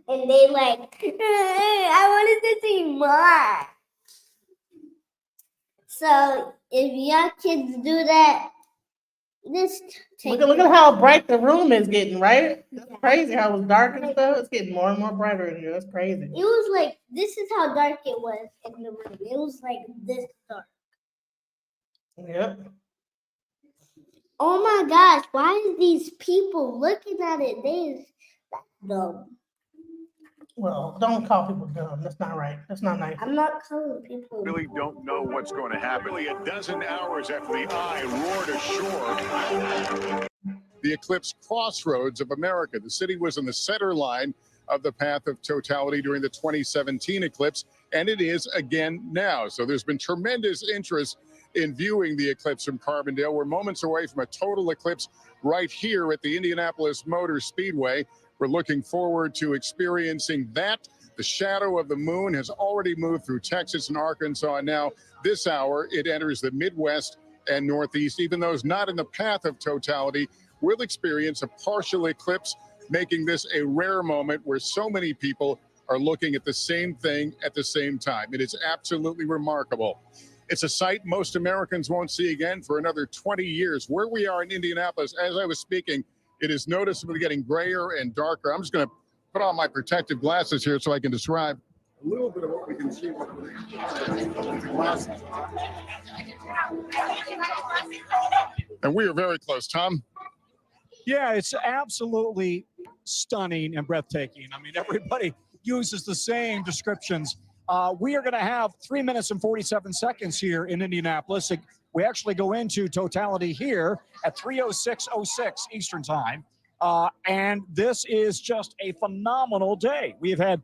And they like, I wanted to see more. So if your kids do that, this Look at how bright the room is getting, right? It's crazy how it was dark and stuff. It's getting more and more brighter in here. That's crazy. It was like, this is how dark it was in the room. It was like this dark. Yep. Oh my gosh, why is these people looking at it? That's dumb. Well, don't call people dumb. That's not right. That's not nice. I'm not calling people Really don't know what's going to happen. Nearly a dozen hours after the eye roared ashore, the Eclipse crossroads of America. The city was in the center line of the path of totality during the 2017 eclipse, and it is again now. So there's been tremendous interest in viewing the eclipse from Carbondale. We're moments away from a total eclipse right here at the Indianapolis Motor Speedway. We're looking forward to experiencing that. The shadow of the moon has already moved through Texas and Arkansas, and now this hour it enters the Midwest and Northeast. Even those not in the path of totality will experience a partial eclipse, making this a rare moment where so many people are looking at the same thing at the same time. It is absolutely remarkable. It's a sight most Americans won't see again for another 20 years. Where we are in Indianapolis, as I was speaking, it is noticeably getting grayer and darker. I'm just going to put on my protective glasses here so I can describe a little bit of what we can see with the glasses. And we are very close, Tom. Yeah, it's absolutely stunning and breathtaking. I mean, everybody uses the same descriptions. We are going to have 3 minutes and 47 seconds here in Indianapolis. We actually go into totality here at 3:06:06 Eastern Time. And this is just a phenomenal day. We have had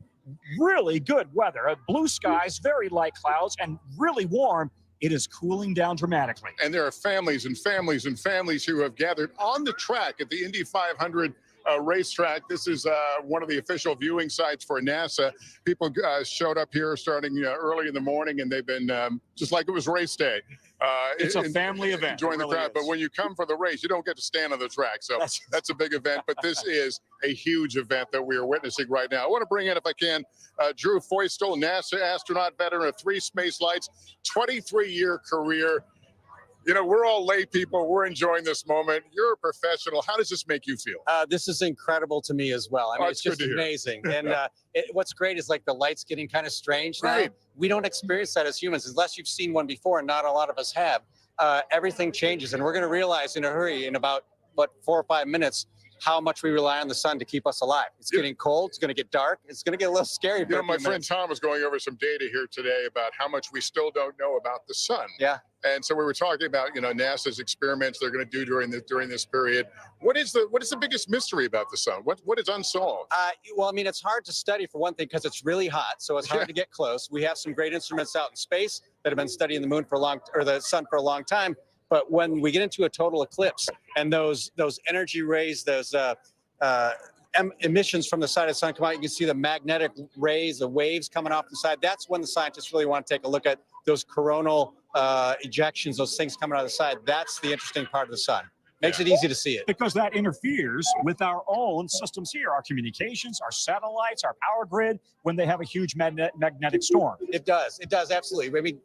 really good weather, blue skies, very light clouds, and really warm. It is cooling down dramatically. And there are families and families and families who have gathered on the track at the Indy 500 racetrack. This is one of the official viewing sites for NASA. People showed up here starting early in the morning, and they've been just like it was race day. It's a family event. Enjoying the It really crowd. is. But when you come for the race, you don't get to stand on the track. So that's a big event. But this is a huge event that we are witnessing right now. I want to bring in, if I can, Drew Feustel, NASA astronaut, veteran of 3 space flights, 23-year career. You know, we're all lay people. We're enjoying this moment. You're a professional. How does this make you feel? This is incredible to me as well. I mean, it's it's just good to hear. amazing. And what's great is like the light's getting kind of strange now. Right. We don't experience that as humans unless you've seen one before, and not a lot of us have. Everything changes, and we're going to realize in a hurry in about 4 or 5 minutes how much we rely on the sun to keep us alive. It's getting cold. It's going to get dark. It's going to get a little scary. You know, my friend Tom was going over some data here today about how much we still don't know about the sun. Yeah. And so we were talking about, you know, NASA's experiments they're going to do during this period. What is the biggest mystery about the sun? What is unsolved? Well, I mean, it's hard to study for one thing because it's really hot, so it's hard to get close. We have some great instruments out in space that have been studying the moon the sun for a long time. But when we get into a total eclipse and those energy rays, those emissions from the side of the sun come out, you can see the magnetic rays, the waves coming off the side. That's when the scientists really want to take a look at those coronal ejections, those things coming out of the side. That's the interesting part of the sun. Makes it easy to see it. Because that interferes with our own systems here, our communications, our satellites, our power grid, when they have a huge magnetic storm. It does, absolutely. I mean,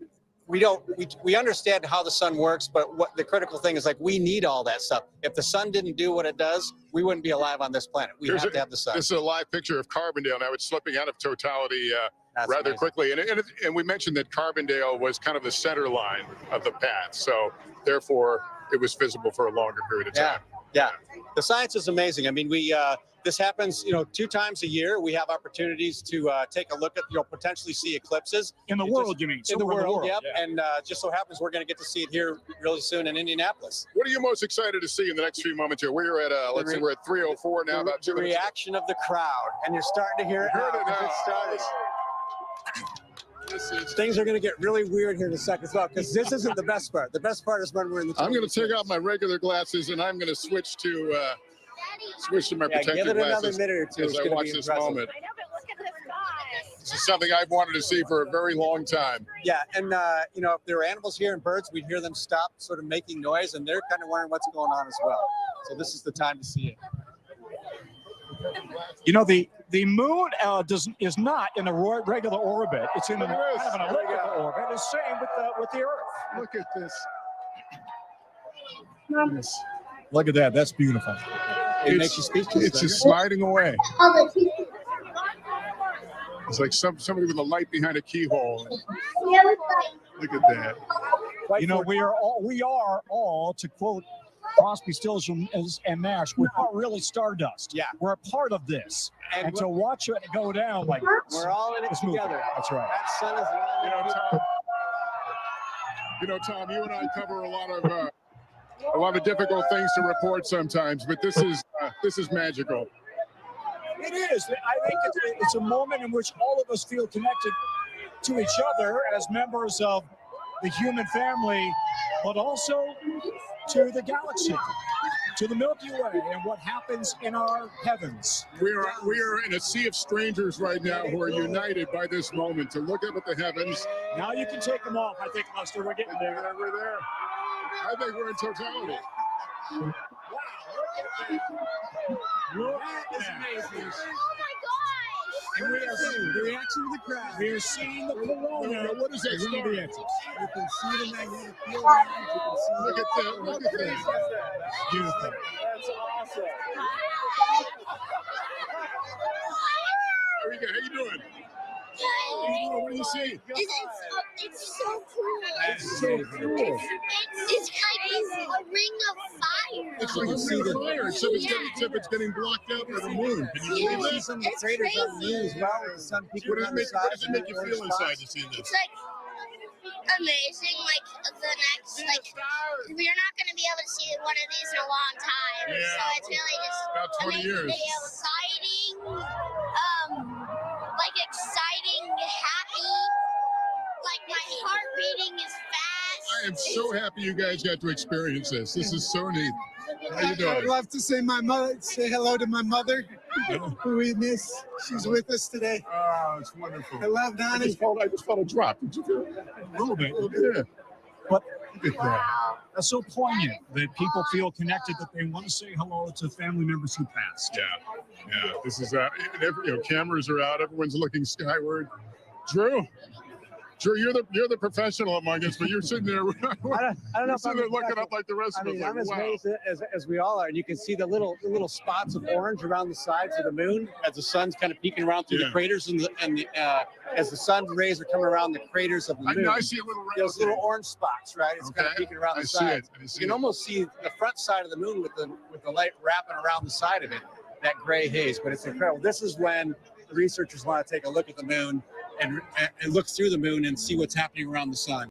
we understand how the sun works, but what the critical thing is, like, we need all that stuff. If the sun didn't do what it does, we wouldn't be alive on this planet. We have to have the sun. This is a live picture of Carbondale. Now it's slipping out of totality rather amazing. quickly. And we mentioned that Carbondale was kind of the center line of the path. So therefore, it was visible for a longer period of time. Yeah. The science is amazing. I mean, this happens, 2 times a year. We have opportunities to take a look at, potentially see eclipses. In the world, you mean? In the world, yep. Yeah. And just so happens we're going to get to see it here really soon in Indianapolis. What are you most excited to see in the next few moments here? We're at, let's see, we're at 3:04 now. About 2 the minutes. reaction of the crowd. And you're starting to hear it now. It started. Things are going to get really weird here in a second as well, because this isn't the best part. The best part is when we're in the. I'm going to take off my regular glasses and I'm going to switch to my protective give it glasses another minute or two. as It's I gonna watch be this impressive. moment. This is something I've wanted to see for a very long time. Yeah, and if there were animals here and birds, we'd hear them stop, sort of making noise, and they're kind of wondering what's going on as well. So this is the time to see it. The moon is not in a regular orbit. It's in kind of an elliptical orbit. It's the same with the Earth. Look at this. Look at that. That's beautiful. It makes you speechless. It's just sliding away. All the teachers. It's like somebody with a light behind a keyhole. Yeah, it's like, Look at that. You know, we are all, to quote Crosby, Stills, and Nash, we're not really stardust. Yeah. We're a part of this. And to watch it go down like this, We're all in it it's moving. together. That's right. That sun is Tom, you and I cover a lot of difficult things to report sometimes, but this is magical. It is. I think it's a moment in which all of us feel connected to each other as members of the human family, but also to the galaxy, to the Milky Way, and what happens in our heavens. We are in a sea of strangers right now who are united by this moment to look up at the heavens. Now you can take them off. I think, Lester, we're getting there. We're there. I think we're in totality. Wow, look at that. Amazing. And we are seeing the reaction of the crowd. We are seeing the corona. What is that? Around the edges. You can see the magnetic field lines. You can see Look at that. Look at that. Beautiful. That's awesome. There we go. How you doing? What do you see? it's so cool. It's so cool. It's like a ring of fire. It's like a sea of fire, except it's getting blocked out by the moon. Can you believe that? some of the craters on the moon as well with the sun peeking What does around the it sides. make you feel inside to see this? It's like amazing. Like the next, like we're not going to be able to see one of these in a long time. Yeah. So it's really just About 20 years. exciting, like exciting, happy. Like my heart beating is fast. I am so happy you guys got to experience this. This is so neat. How you doing? I'd love to say hello to my mother, who we miss. She's with us today. Oh, it's wonderful. I love I Donnie. just felt a drop. Did you feel it? A little bit. Yeah. But Look at that. that's so poignant that people feel connected, that they want to say hello to family members who passed. Yeah. This is cameras are out. Everyone's looking skyward. Drew, you're the professional among us, but you're sitting there. I don't know You're if sitting I'm there looking up like the rest of us. I'm as Like, wow. amazed as we all are, and you can see the little spots of orange around the sides of the moon as the sun's kind of peeking around through Yeah. the craters as the sun rays are coming around the craters of the moon. I see a little red. Those little orange spots, right? It's kind of Okay. peeking around I the see sides. it. I see You can it. almost see the front side of the moon with the light wrapping around the side of it, that gray haze. But it's incredible. This is when the researchers want to take a look at the moon and look through the moon and see what's happening around the sun.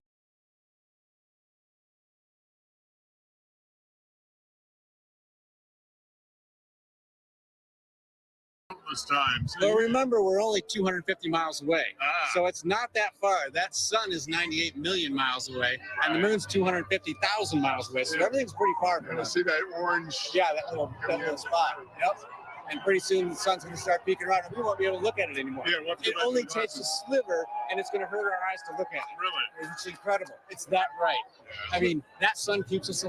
Countless times. Well, remember, we're only 250 miles away. Ah. So it's not that far. That sun is 98 million miles away, and the moon's 250,000 miles away. So everything's pretty far You're from gonna us. see that orange. Yeah, that little spot. Yep. And pretty soon the sun's going to start peeking around, and we won't be able to look at it anymore. Yeah, we'll have to It go back only to the takes a glasses. sliver, and it's going to hurt our eyes to look at it. Really? It's incredible. It's that bright. I mean, that sun keeps us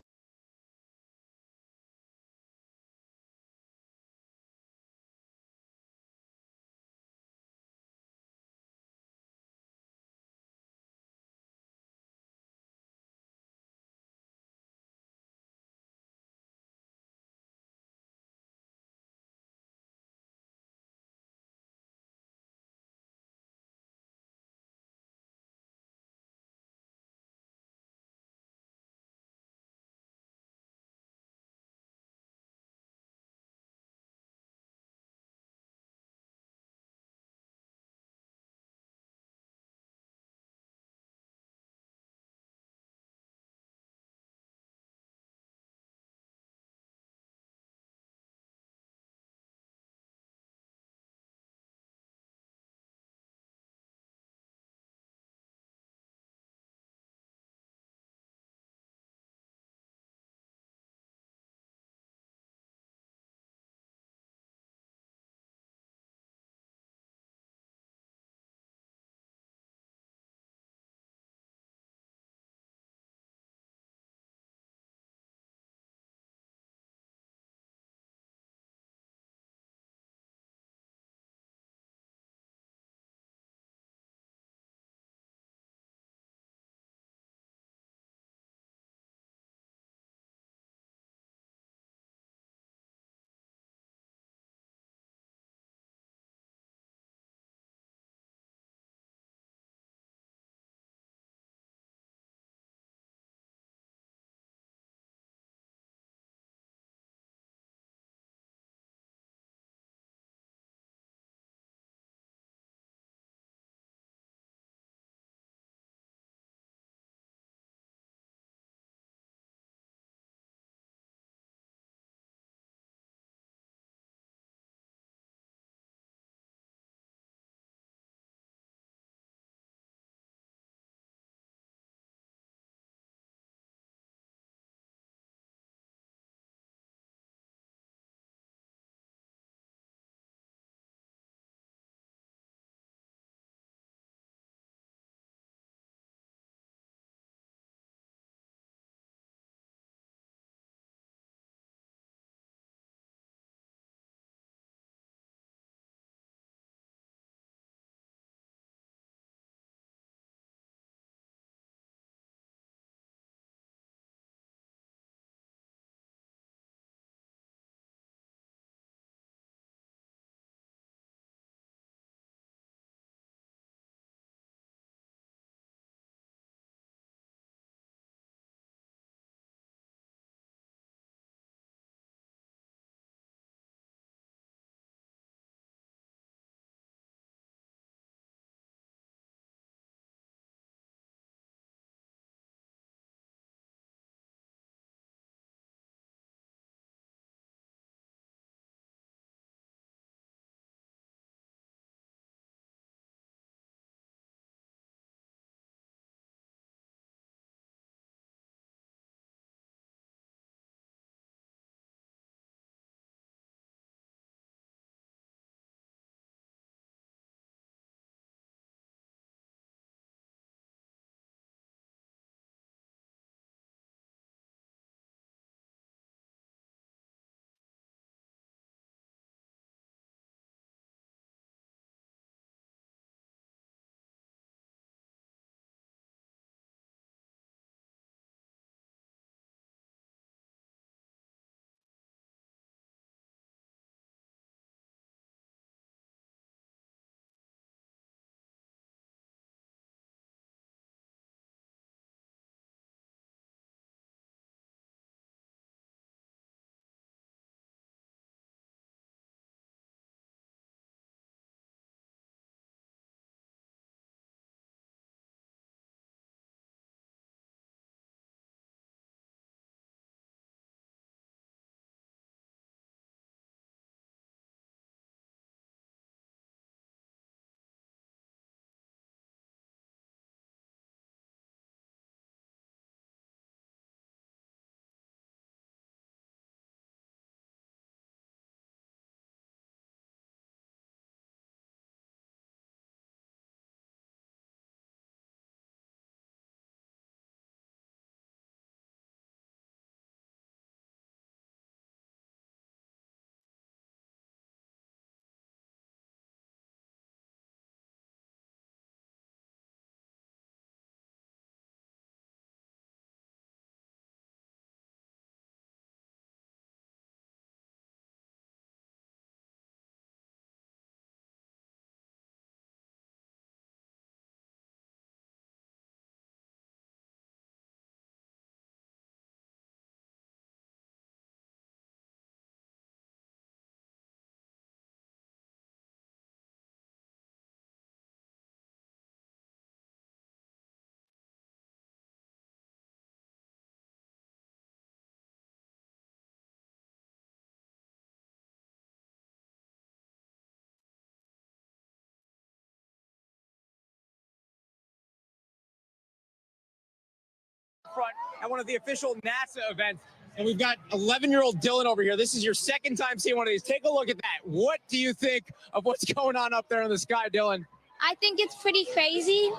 front at one of the official NASA events. And we've got 11-year-old Dylan over here. This is your second time seeing one of these. Take a look at that. What do you think of what's going on up there in the sky, Dylan? I think it's pretty crazy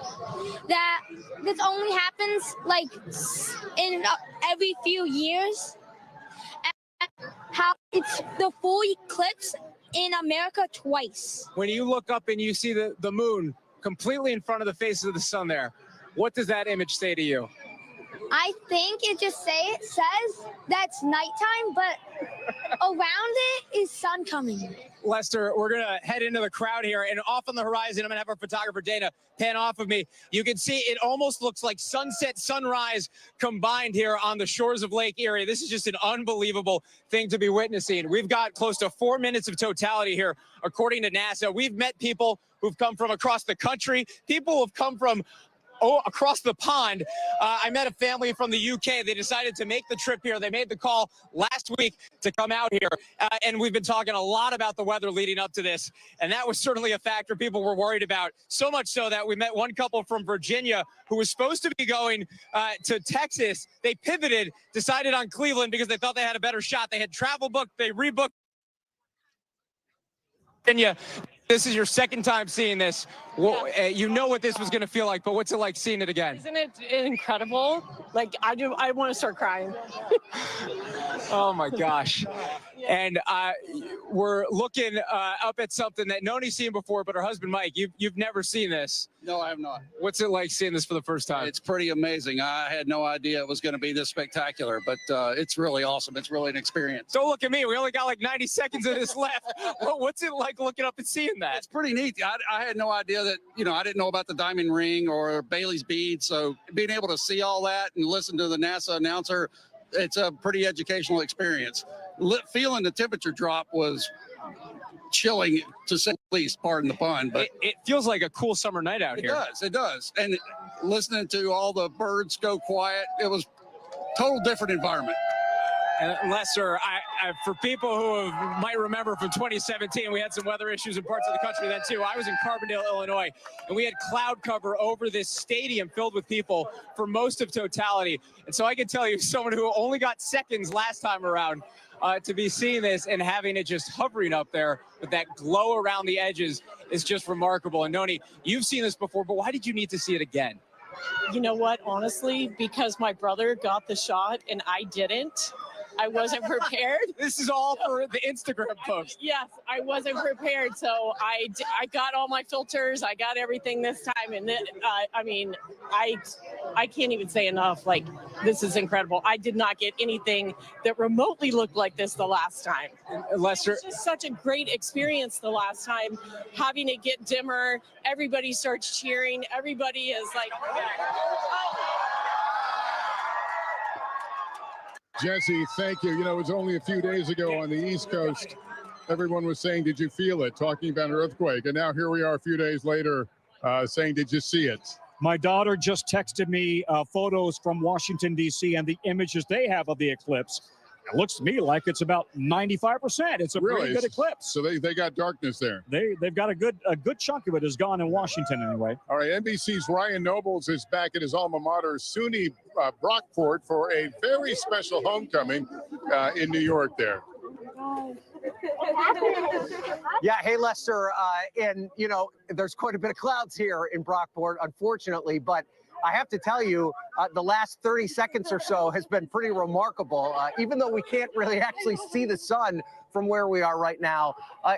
that this only happens like in every few years. And how it's the full eclipse in America twice. When you look up and you see the moon completely in front of the face of the sun there, what does that image say to you? I think it just says that's nighttime, but around it is sun coming. Lester, we're going to head into the crowd here, and off on the horizon, I'm going to have our photographer, Dana, pan off of me. You can see it almost looks like sunset, sunrise combined here on the shores of Lake Erie. This is just an unbelievable thing to be witnessing. We've got close to 4 minutes of totality here, according to NASA. We've met people who've come from across the country, people who've come from across the pond. I met a family from the UK. They decided to make the trip here. They made the call last week to come out here. And we've been talking a lot about the weather leading up to this. And that was certainly a factor people were worried about. So much so that we met one couple from Virginia who was supposed to be going to Texas. They pivoted, decided on Cleveland because they thought they had a better shot. They had travel booked. They rebooked Virginia. This is your second time seeing this. Well, you know what this was going to feel like, but what's it like seeing it again? Isn't it incredible? Like, I want to start crying. Oh my gosh. And we're looking up at something that Noni's seen before, but her husband, Mike, you've never seen this. No, I have not. What's it like seeing this for the first time? It's pretty amazing. I had no idea it was going to be this spectacular, but it's really awesome. It's really an experience. Don't look at me. We only got like 90 seconds of this left. What's it like looking up and seeing that? It's pretty neat. I had no idea that, I didn't know about the diamond ring or Bailey's bead. So being able to see all that and listen to the NASA announcer, it's a pretty educational experience. Feeling the temperature drop was chilling, to say the least, pardon the pun. But it feels like a cool summer night out here. It does. And listening to all the birds go quiet, it was total different environment. And Lester, for people who might remember from 2017, we had some weather issues in parts of the country then too. I was in Carbondale, Illinois, and we had cloud cover over this stadium filled with people for most of totality. And so I can tell you, someone who only got seconds last time around, to be seeing this and having it just hovering up there with that glow around the edges is just remarkable. And Noni, you've seen this before, but why did you need to see it again? You know what? Honestly, because my brother got the shot and I didn't. I wasn't prepared. This is all for the Instagram post. Yes, I wasn't prepared. So I got all my filters. I got everything this time. And I can't even say enough. Like, this is incredible. I did not get anything that remotely looked like this the last time. Lester, it's just such a great experience the last time. Having it get dimmer, everybody starts cheering. Everybody is like, Jesse, thank you. It was only a few days ago on the East Coast. Everyone was saying, did you feel it? Talking about an earthquake. And now here we are a few days later saying, did you see it? My daughter just texted me photos from Washington, D.C. and the images they have of the eclipse. It looks to me like it's about 95%. It's a really good eclipse. So they got darkness there. They've got a good chunk of it is gone in Washington anyway. All right, NBC's Ryan Nobles is back at his alma mater, SUNY Brockport, for a very special homecoming in New York there. Yeah, hey, Lester, and, there's quite a bit of clouds here in Brockport, unfortunately, but I have to tell you, the last 30 seconds or so has been pretty remarkable. Even though we can't really actually see the sun from where we are right now,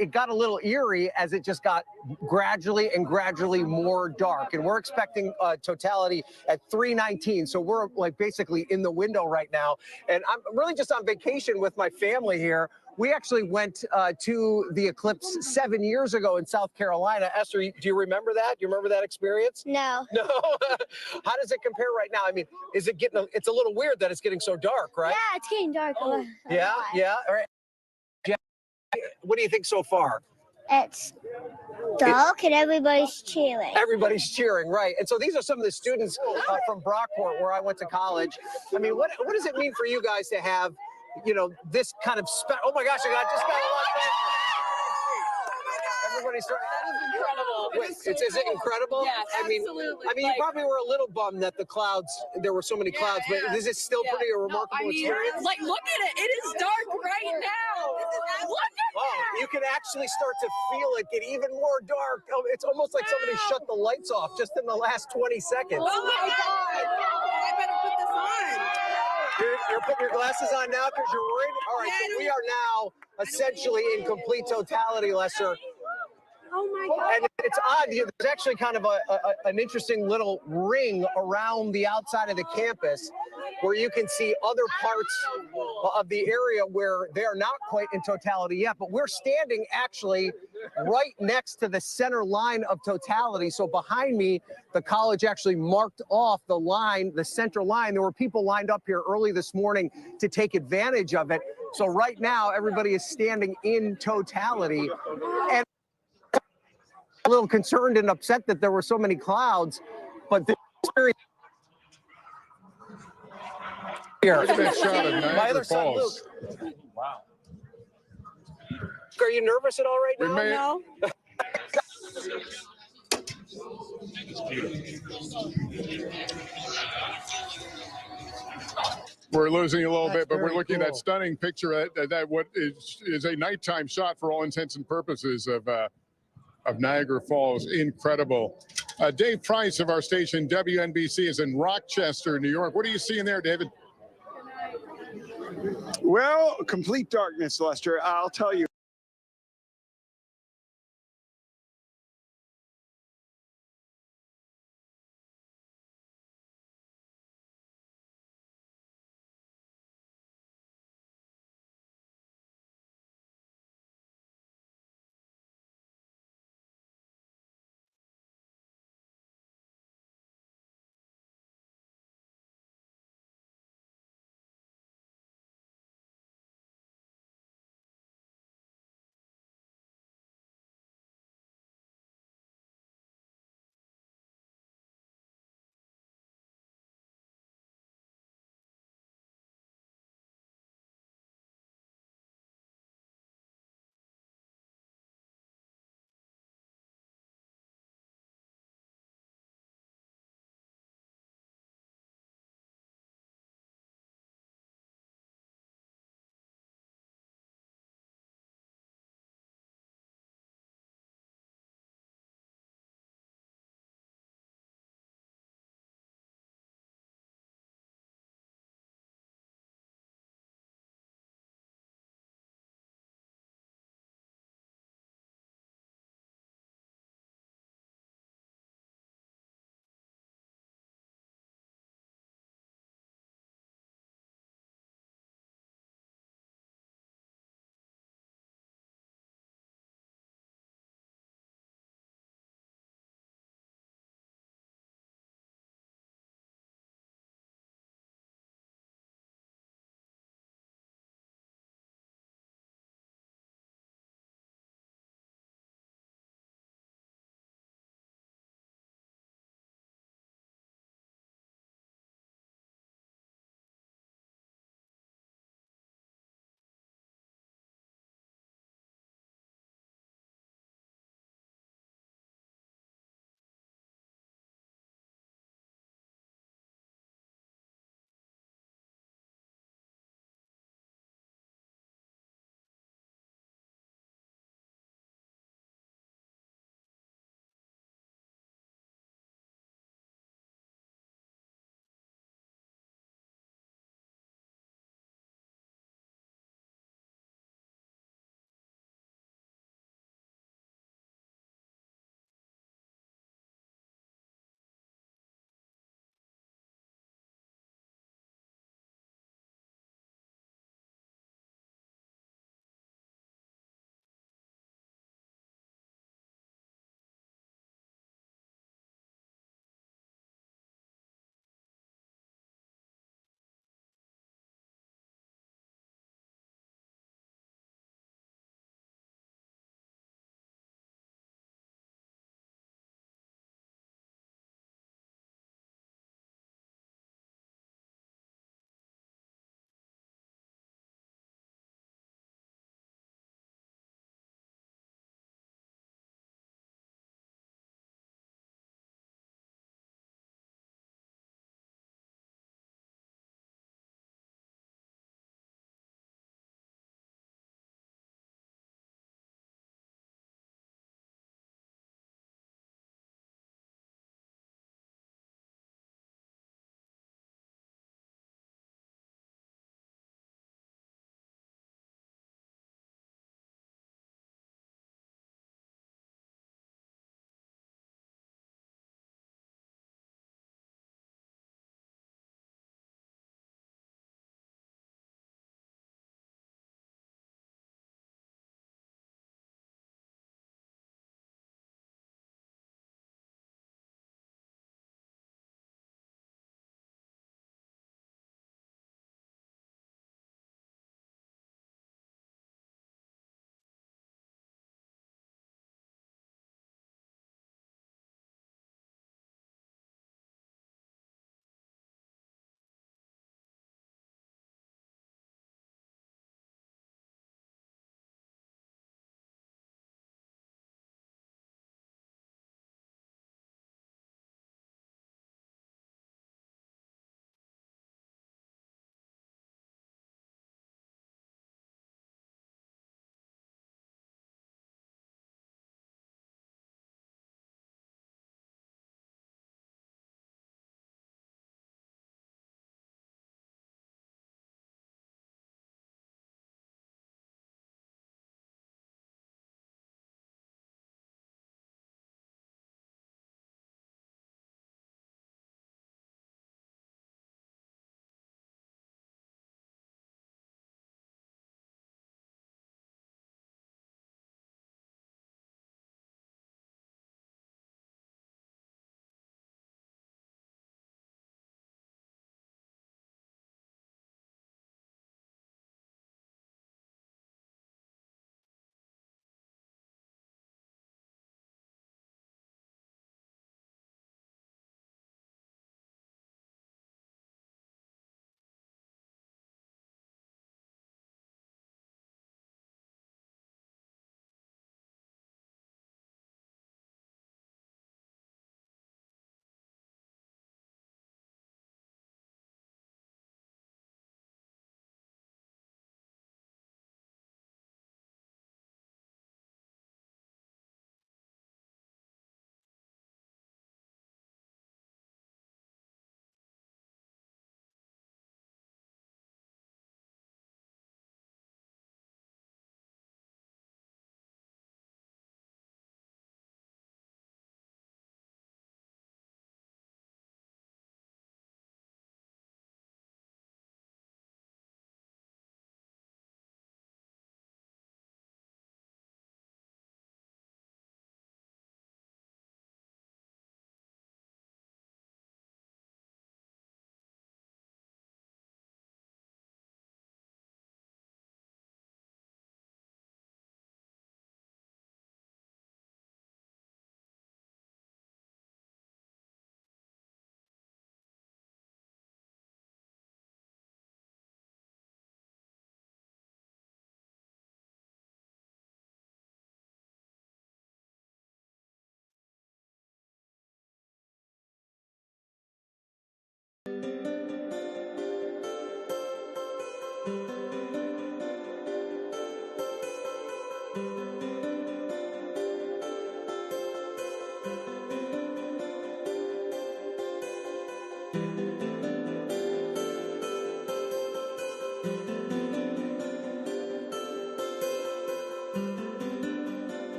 it got a little eerie as it just got gradually more dark. And we're expecting totality at 3:19. So we're like basically in the window right now. And I'm really just on vacation with my family here. We actually went to the eclipse 7 years ago in South Carolina. Esther, do you remember that? Do you remember that experience? No. No? How does it compare right now? I mean, is it it's a little weird that it's getting so dark, right? Yeah, it's getting dark. Yeah. All right. What do you think so far? It's dark and everybody's cheering. Everybody's cheering, right. And so these are some of the students from Brockport, where I went to college. I mean, what does it mean for you guys to have, this kind of oh my gosh, I just got a lot of everybody started. That is incredible. Wait, is it incredible? Yes, I mean, absolutely. you probably were a little bummed that there were so many clouds, but this is still pretty a remarkable experience. Like, look at it. It is dark right now. Look at that. You can actually start to feel it get even more dark. Oh, it's almost like somebody shut the lights off just in the last 20 seconds. Oh my God. I better put this on. You're putting your glasses on now because you're worried? All right, so we are now essentially in complete totality, Lester. Oh my God. And it's odd. There's actually kind of an interesting little ring around the outside of the campus where you can see other parts of the area where they're not quite in totality yet. But we're standing actually right next to the center line of totality. So behind me, the college actually marked off the line, the center line. There were people lined up here early this morning to take advantage of it. So right now, everybody is standing in totality. And a little concerned and upset that there were so many clouds, but the experience here. Look at that shot of My Niagara other son, Luke. Falls. Wow. Are you nervous at all right now? No. We're losing a little bit, but we're looking at that stunning picture that what is a nighttime shot for all intents and purposes of Niagara Falls. Incredible. Dave Price of our station, WNBC, is in Rochester, New York. What are you seeing there, David? Well, complete darkness, Lester. I'll tell you.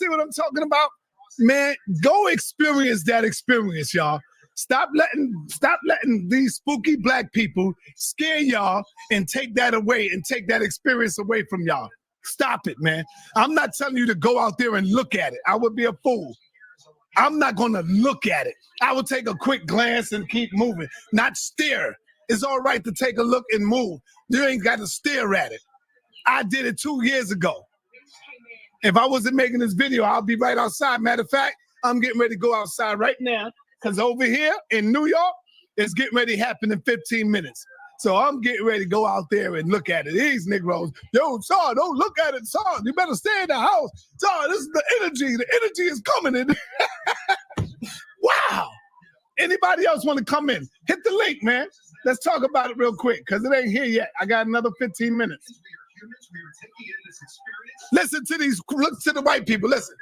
See what I'm talking about? Man, go experience that experience, y'all. Stop letting these spooky black people scare y'all and take that away and take that experience away from y'all. Stop it, man. I'm not telling you to go out there and look at it. I would be a fool. I'm not going to look at it. I will take a quick glance and keep moving, not stare. It's all right to take a look and move. You ain't got to stare at it. I did it 2 years ago. If I wasn't making this video, I'll be right outside. Matter of fact, I'm getting ready to go outside right now because over here in New York, it's getting ready to happen in 15 minutes. So I'm getting ready to go out there and look at it. These Negroes, yo, son, don't look at it, son. You better stay in the house. Son, this is the energy. The energy is coming in. Wow. Anybody else want to come in? Hit the link, man. Let's talk about it real quick because it ain't here yet. I got another 15 minutes. Listen to these, look to the white people, listen.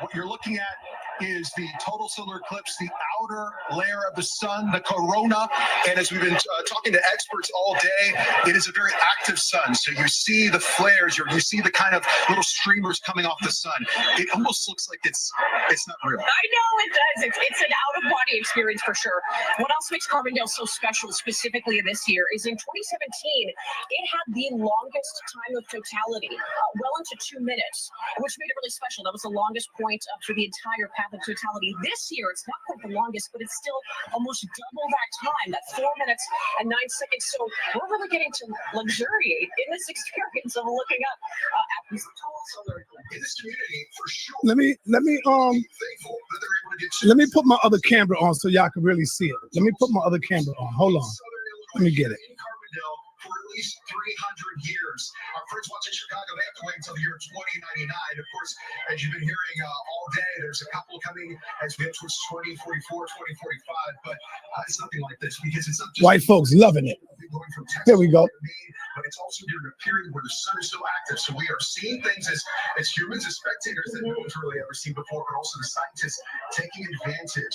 What you're looking at is the total solar eclipse, the outer layer of the sun, the corona. And as we've been talking to experts all day, it is a very active sun. So you see the flares, you see the kind of little streamers coming off the sun. It almost looks like it's not real. I know it does. It's an out-of-body experience for sure. What else makes Carbondale so special, specifically this year, is in 2017, it had the longest time of totality, well into 2 minutes, which made it really special. That was the longest point for the entire path of totality. This year, it's not quite the longest, but it's still almost double that time, that 4 minutes and 9 seconds. So we're really getting to luxuriate in this experience of looking up at these total solar eclipse. In this community, for sure. Let me put my other camera on so y'all can really see it. Let me put my other camera on. Hold on. Let me get it. For at least 300 years. Our friends watching Chicago, they have to wait until the year 2099. Of course, as you've been hearing all day, there's a couple coming as we head towards 2044, 2045. But it's nothing like this because it's not just White folks loving it. There we go. But it's also during a period where the sun is so active. So we are seeing things as humans, as spectators that no one's really ever seen before, but also the scientists taking advantage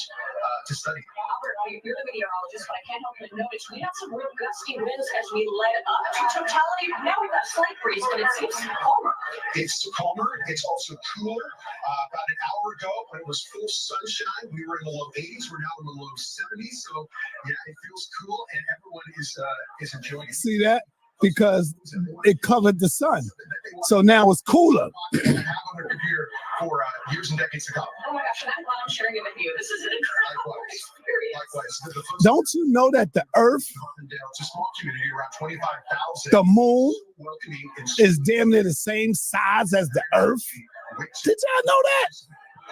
to study. Albert, you're the meteorologist, but I can't help but notice we had some real gusty winds as we led up to totality. Now we've got a slight breeze, but it seems calmer. It's calmer. It's also cooler. About an hour ago, when it was full sunshine, we were in the low 80s. We're now in the low 70s. So, yeah, it feels cool, and everyone is enjoying it. See that? Because it covered the sun. So now it's cooler. For years and decades to come. Oh my gosh, and I'm glad I'm sharing it with you. This is an incredible experience. Don't you know that the Earth, It's a small community, around 25,000. the moon, is damn near the same size as the Earth? Did y'all know that?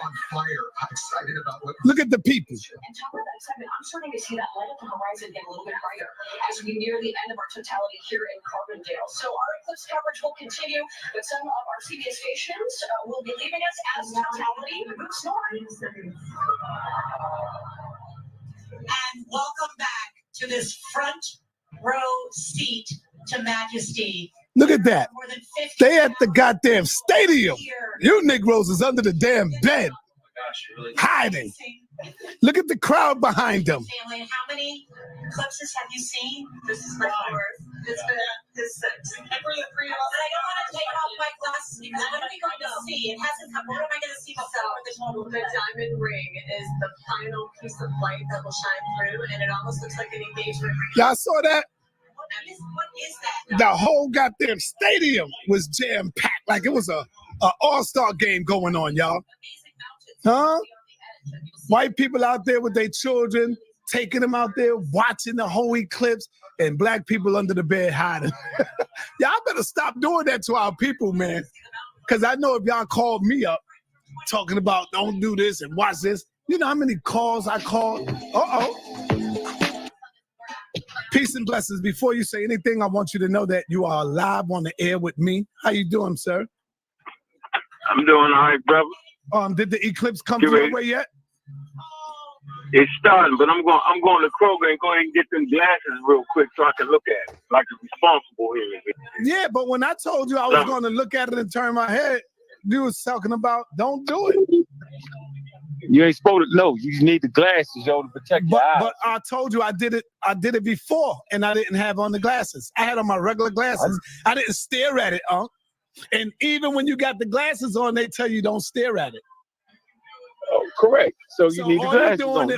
On fire. I'm excited about what. Look at the people. And talk about that excitement. I'm starting to see that light at the horizon get a little bit brighter as we near the end of our totality here in Carbondale. So our eclipse coverage will continue, but some of our CBS stations will be leaving us as totality moves north. And welcome back to this front row seat to majesty. Look at that. They at the goddamn stadium. You Negroes is under the damn bed, hiding. Look at the crowd behind them. Family, how many eclipses have you seen? This is my fourth. It's been this six. And for the three of us, I don't want to take off my glasses because what are we going to see? It hasn't come. What am I going to see before the total? The diamond ring is the final piece of light that will shine through, and it almost looks like an engagement ring. Y'all saw that? What is that? The whole goddamn stadium was jam-packed. Like it was a all-star game going on, y'all. Huh? White people out there with their children, taking them out there, watching the whole eclipse, and black people under the bed hiding. Y'all better stop doing that to our people, man. Because I know if y'all called me up talking about don't do this and watch this, you know how many calls I called? Peace and blessings. Before you say anything, I want you to know that you are live on the air with me. How you doing, sir? I'm doing all right, brother. Did the eclipse come your way yet? It's starting, but I'm going to Kroger and go ahead and get them glasses real quick so I can look at it like a responsible here. Yeah, but when I told you I was going to look at it and turn my head, you was talking about don't do it. You ain't supposed to know. You need the glasses, yo, to protect your eyes. But I told you I did it before, and I didn't have on the glasses. I had on my regular glasses. I didn't stare at it, And even when you got the glasses on, they tell you don't stare at it. Oh, correct. So you need the glasses on.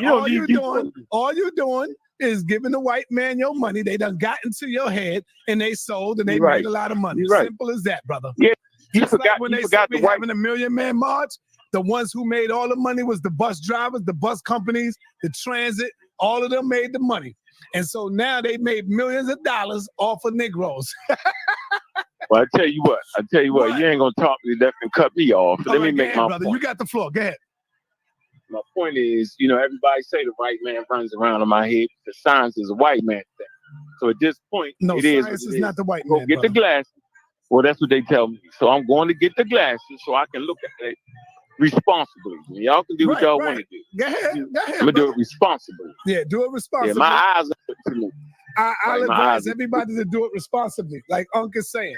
All you're doing is giving the white man your money. They done got into your head, and they sold, and they made a lot of money. Simple as that, brother. Yeah, you Just forgot like when they said we having a million man march. The ones who made all the money was the bus drivers, the bus companies, the transit. All of them made the money. And so now they made millions of dollars off of Negroes. Well, I tell you what, you ain't going to talk to me that and cut me off. So let me make my brother. point. You got the floor. Go ahead. My point is, everybody say the white man runs around in my head. The science is a white man thing. So at this point, it is. Science is not the white Go man. Get the glasses. Well, that's what they tell me. So I'm going to get the glasses so I can look at it responsibly. Y'all can do what y'all want to do. Go ahead. I'm going to do it responsibly. Yeah, do it responsibly. Yeah, my eyes are to me. I'll advise everybody to do it responsibly, like Unc is saying.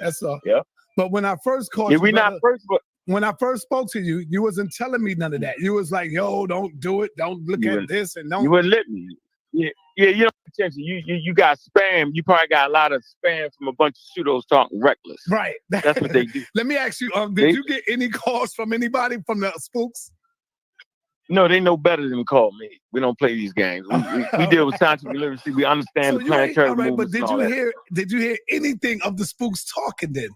That's all. Yeah. But when I first called you, when I first spoke to you, you wasn't telling me none of that. You was like, yo, don't do it. Don't look at this and don't. You wouldn't let me. Yeah, you don't pay attention. You got spam. You probably got a lot of spam from a bunch of pseudos talking reckless. Right. That's what they do. Let me ask you, did you get any calls from anybody from the spooks? No, they know better than to call me. We don't play these games. We deal with scientific literacy. We understand the planetary movements. But did you hear anything of the spooks talking then?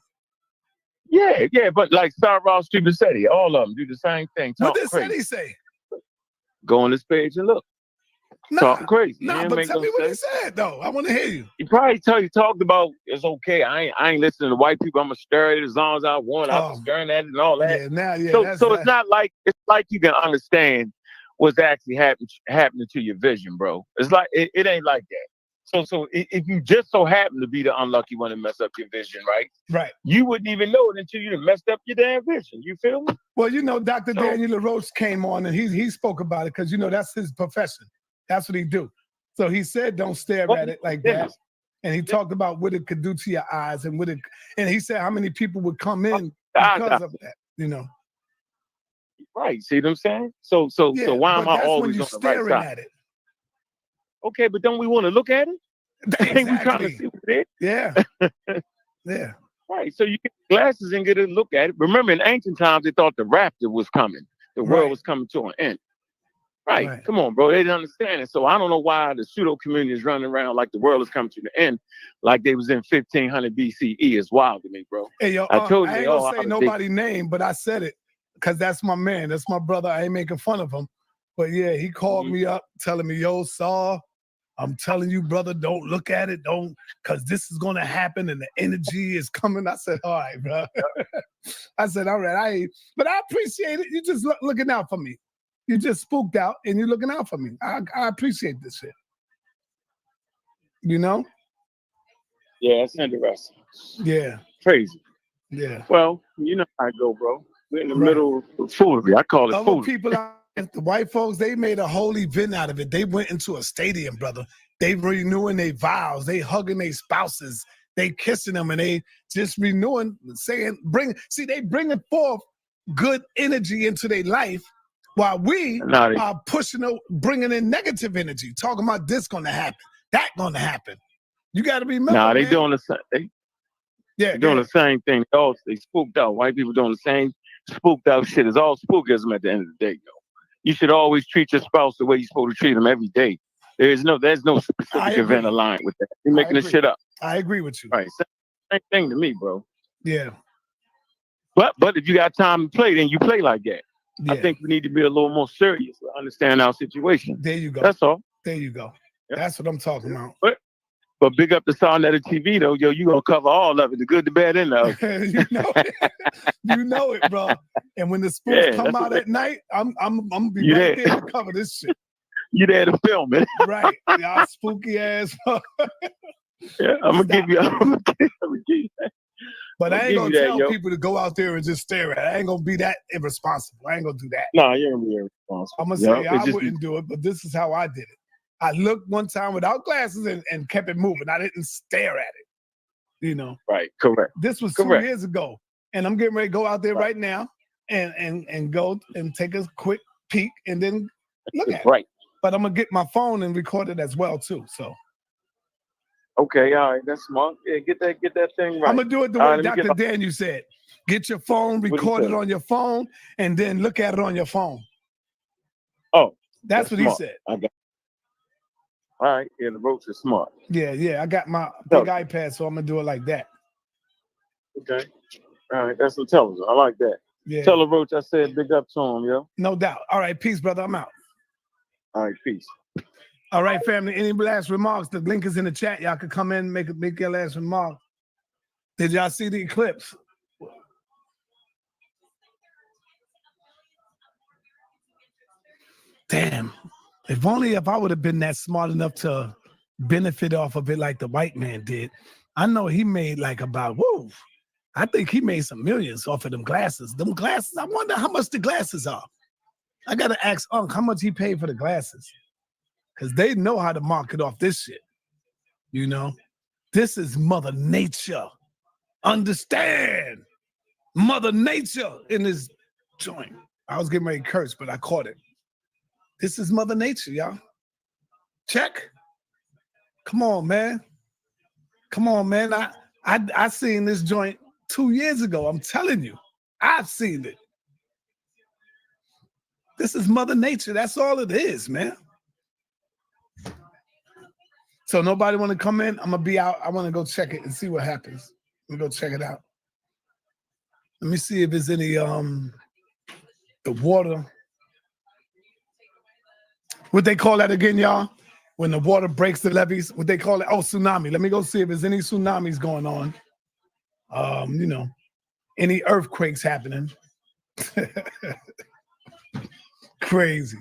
Yeah, but like Star Ross, Stephen Setti, all of them do the same thing. What did Setti say? Go on this page and look. Talking crazy. But tell me what he said though. I want to hear you. He probably talked about it's okay. I ain't listening to white people. I'm gonna stare at it as long as I want. I'm staring at it and all that. So it's not like you can understand what's actually happening to your vision, bro. It's like it ain't like that. if you just so happen to be the unlucky one to mess up your vision, right? Right. You wouldn't even know it until you messed up your damn vision. You feel me? Well, Dr. Daniel LaRoche came on and he spoke about it because that's his profession. That's what he do. So he said, don't stare at it like that. And he talked about what it could do to your eyes and and he said how many people would come in because of that, Right. See what I'm saying? So why am I always on the right side? At it. Okay, but don't we want to look at it? Exactly. We trying to see what it is? Yeah. Yeah. Right. So you get glasses and get a look at it. Remember, in ancient times, they thought the rapture was coming. The world was coming to an end. Right. Come on, bro. They didn't understand it. So I don't know why the pseudo community is running around like the world is coming to the end, like they was in 1500 BCE. It's wild to me, bro. Hey, yo, I told you I ain't gonna say nobody's name, but I said it because that's my man. That's my brother. I ain't making fun of him. But yeah, he called me up telling me, yo, Saul, I'm telling you, brother, don't look at it. Don't, because this is going to happen and the energy is coming. I said, all right, bro. I said, all right. But I appreciate it. You just looking out for me. You just spooked out and you're looking out for me. I appreciate this shit. Yeah, it's interesting. Yeah. Crazy. Yeah. Well, you know how I go, bro. We're in the middle of foolery. I call it foolery. People the white folks, they made a whole event out of it. They went into a stadium, brother. They renewing their vows. They hugging their spouses. They kissing them, and they just renewing, saying, they bringing forth good energy into their life, while we are bringing in negative energy, talking about this gonna happen, that gonna happen. You got to remember. They doing the same. They're doing the same thing. They spooked out. White people doing the same spooked out shit. It's all spookism at the end of the day, yo. You should always treat your spouse the way you're supposed to treat them every day. There's no specific event aligned with that. You're making this shit up. I agree with you. Right. Same thing to me, bro. Yeah. But if you got time to play, then you play like that. Yeah. I think we need to be a little more serious to understand our situation. There you go. That's all. There you go. Yep. That's what I'm talking about. But big up the sound of the TV, though. Yo, you going to cover all of it, the good, the bad, and the ugly. You know it, bro. And when the spooks come out at night, I'm going to be right there to cover this shit. You there to film it. Right. Y'all spooky ass. Yeah, I'm going to give you that. But I ain't going to tell people to go out there and just stare at it. I ain't going to be that irresponsible. I ain't going to do that. No, you're going to be irresponsible. I'm going to say I wouldn't do it, but this is how I did it. I looked one time without glasses and kept it moving. I didn't stare at it, Right, correct. This was 2 years ago. And I'm getting ready to go out there right now and go and take a quick peek and then look at it. But I'm going to get my phone and record it as well, too. So. Okay, all right. That's smart. Yeah, get that thing right. I'm going to do it the way Dr. Daniel said. Get your phone, record it on your phone, and then look at it on your phone. Oh. That's what he said. I got All right, yeah, the ropes are smart. Yeah, I got my big iPad, so I'm gonna do it like that. Okay, all right, that's intelligent. I like that. Yeah. Tell the Roach I said big up to him, yo. No doubt. All right, peace, brother. I'm out. All right, peace. All right, family. Any last remarks? The link is in the chat. Y'all could come in, make your last remark. Did y'all see the eclipse? Damn. If I would have been that smart enough to benefit off of it like the white man did. I know he made like I think he made some millions off of them glasses. Them glasses, I wonder how much the glasses are. I got to ask Unc how much he paid for the glasses. Because they know how to market off this shit. This is Mother Nature. Understand. Mother Nature in this joint. I was getting ready to curse, but I caught it. This is Mother Nature, y'all. Check. Come on, man. I seen this joint 2 years ago. I'm telling you. I've seen it. This is Mother Nature. That's all it is, man. So nobody want to come in? I'm going to be out. I want to go check it and see what happens. Let me go check it out. Let me see if there's any, the water. What they call that again, y'all? When the water breaks the levees, what they call it? Oh, tsunami. Let me go see if there's any tsunamis going on. Any earthquakes happening. Crazy.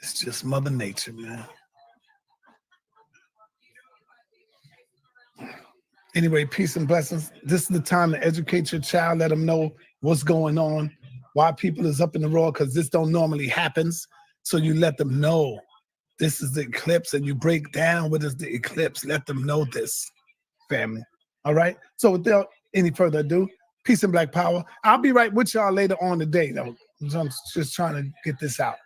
It's just Mother Nature, man. Anyway, peace and blessings. This is the time to educate your child, let them know what's going on, why people is up in the roar, because this don't normally happens. So you let them know this is the eclipse, and you break down what is the eclipse. Let them know this, family. All right? So without any further ado, peace and black power. I'll be right with y'all later on today, though. I'm just trying to get this out.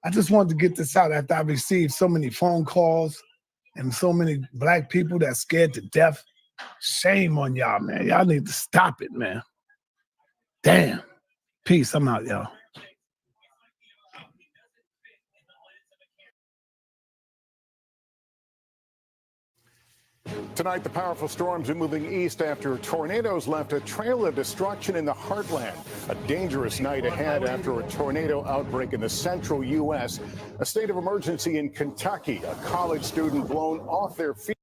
I just wanted to get this out after I received so many phone calls and so many black people that's scared to death. Shame on y'all, man. Y'all need to stop it, man. Damn. Peace. I'm out, y'all. Tonight, the powerful storms are moving east after tornadoes left a trail of destruction in the heartland. A dangerous night ahead after a tornado outbreak in the central U.S. A state of emergency in Kentucky. A college student blown off their feet.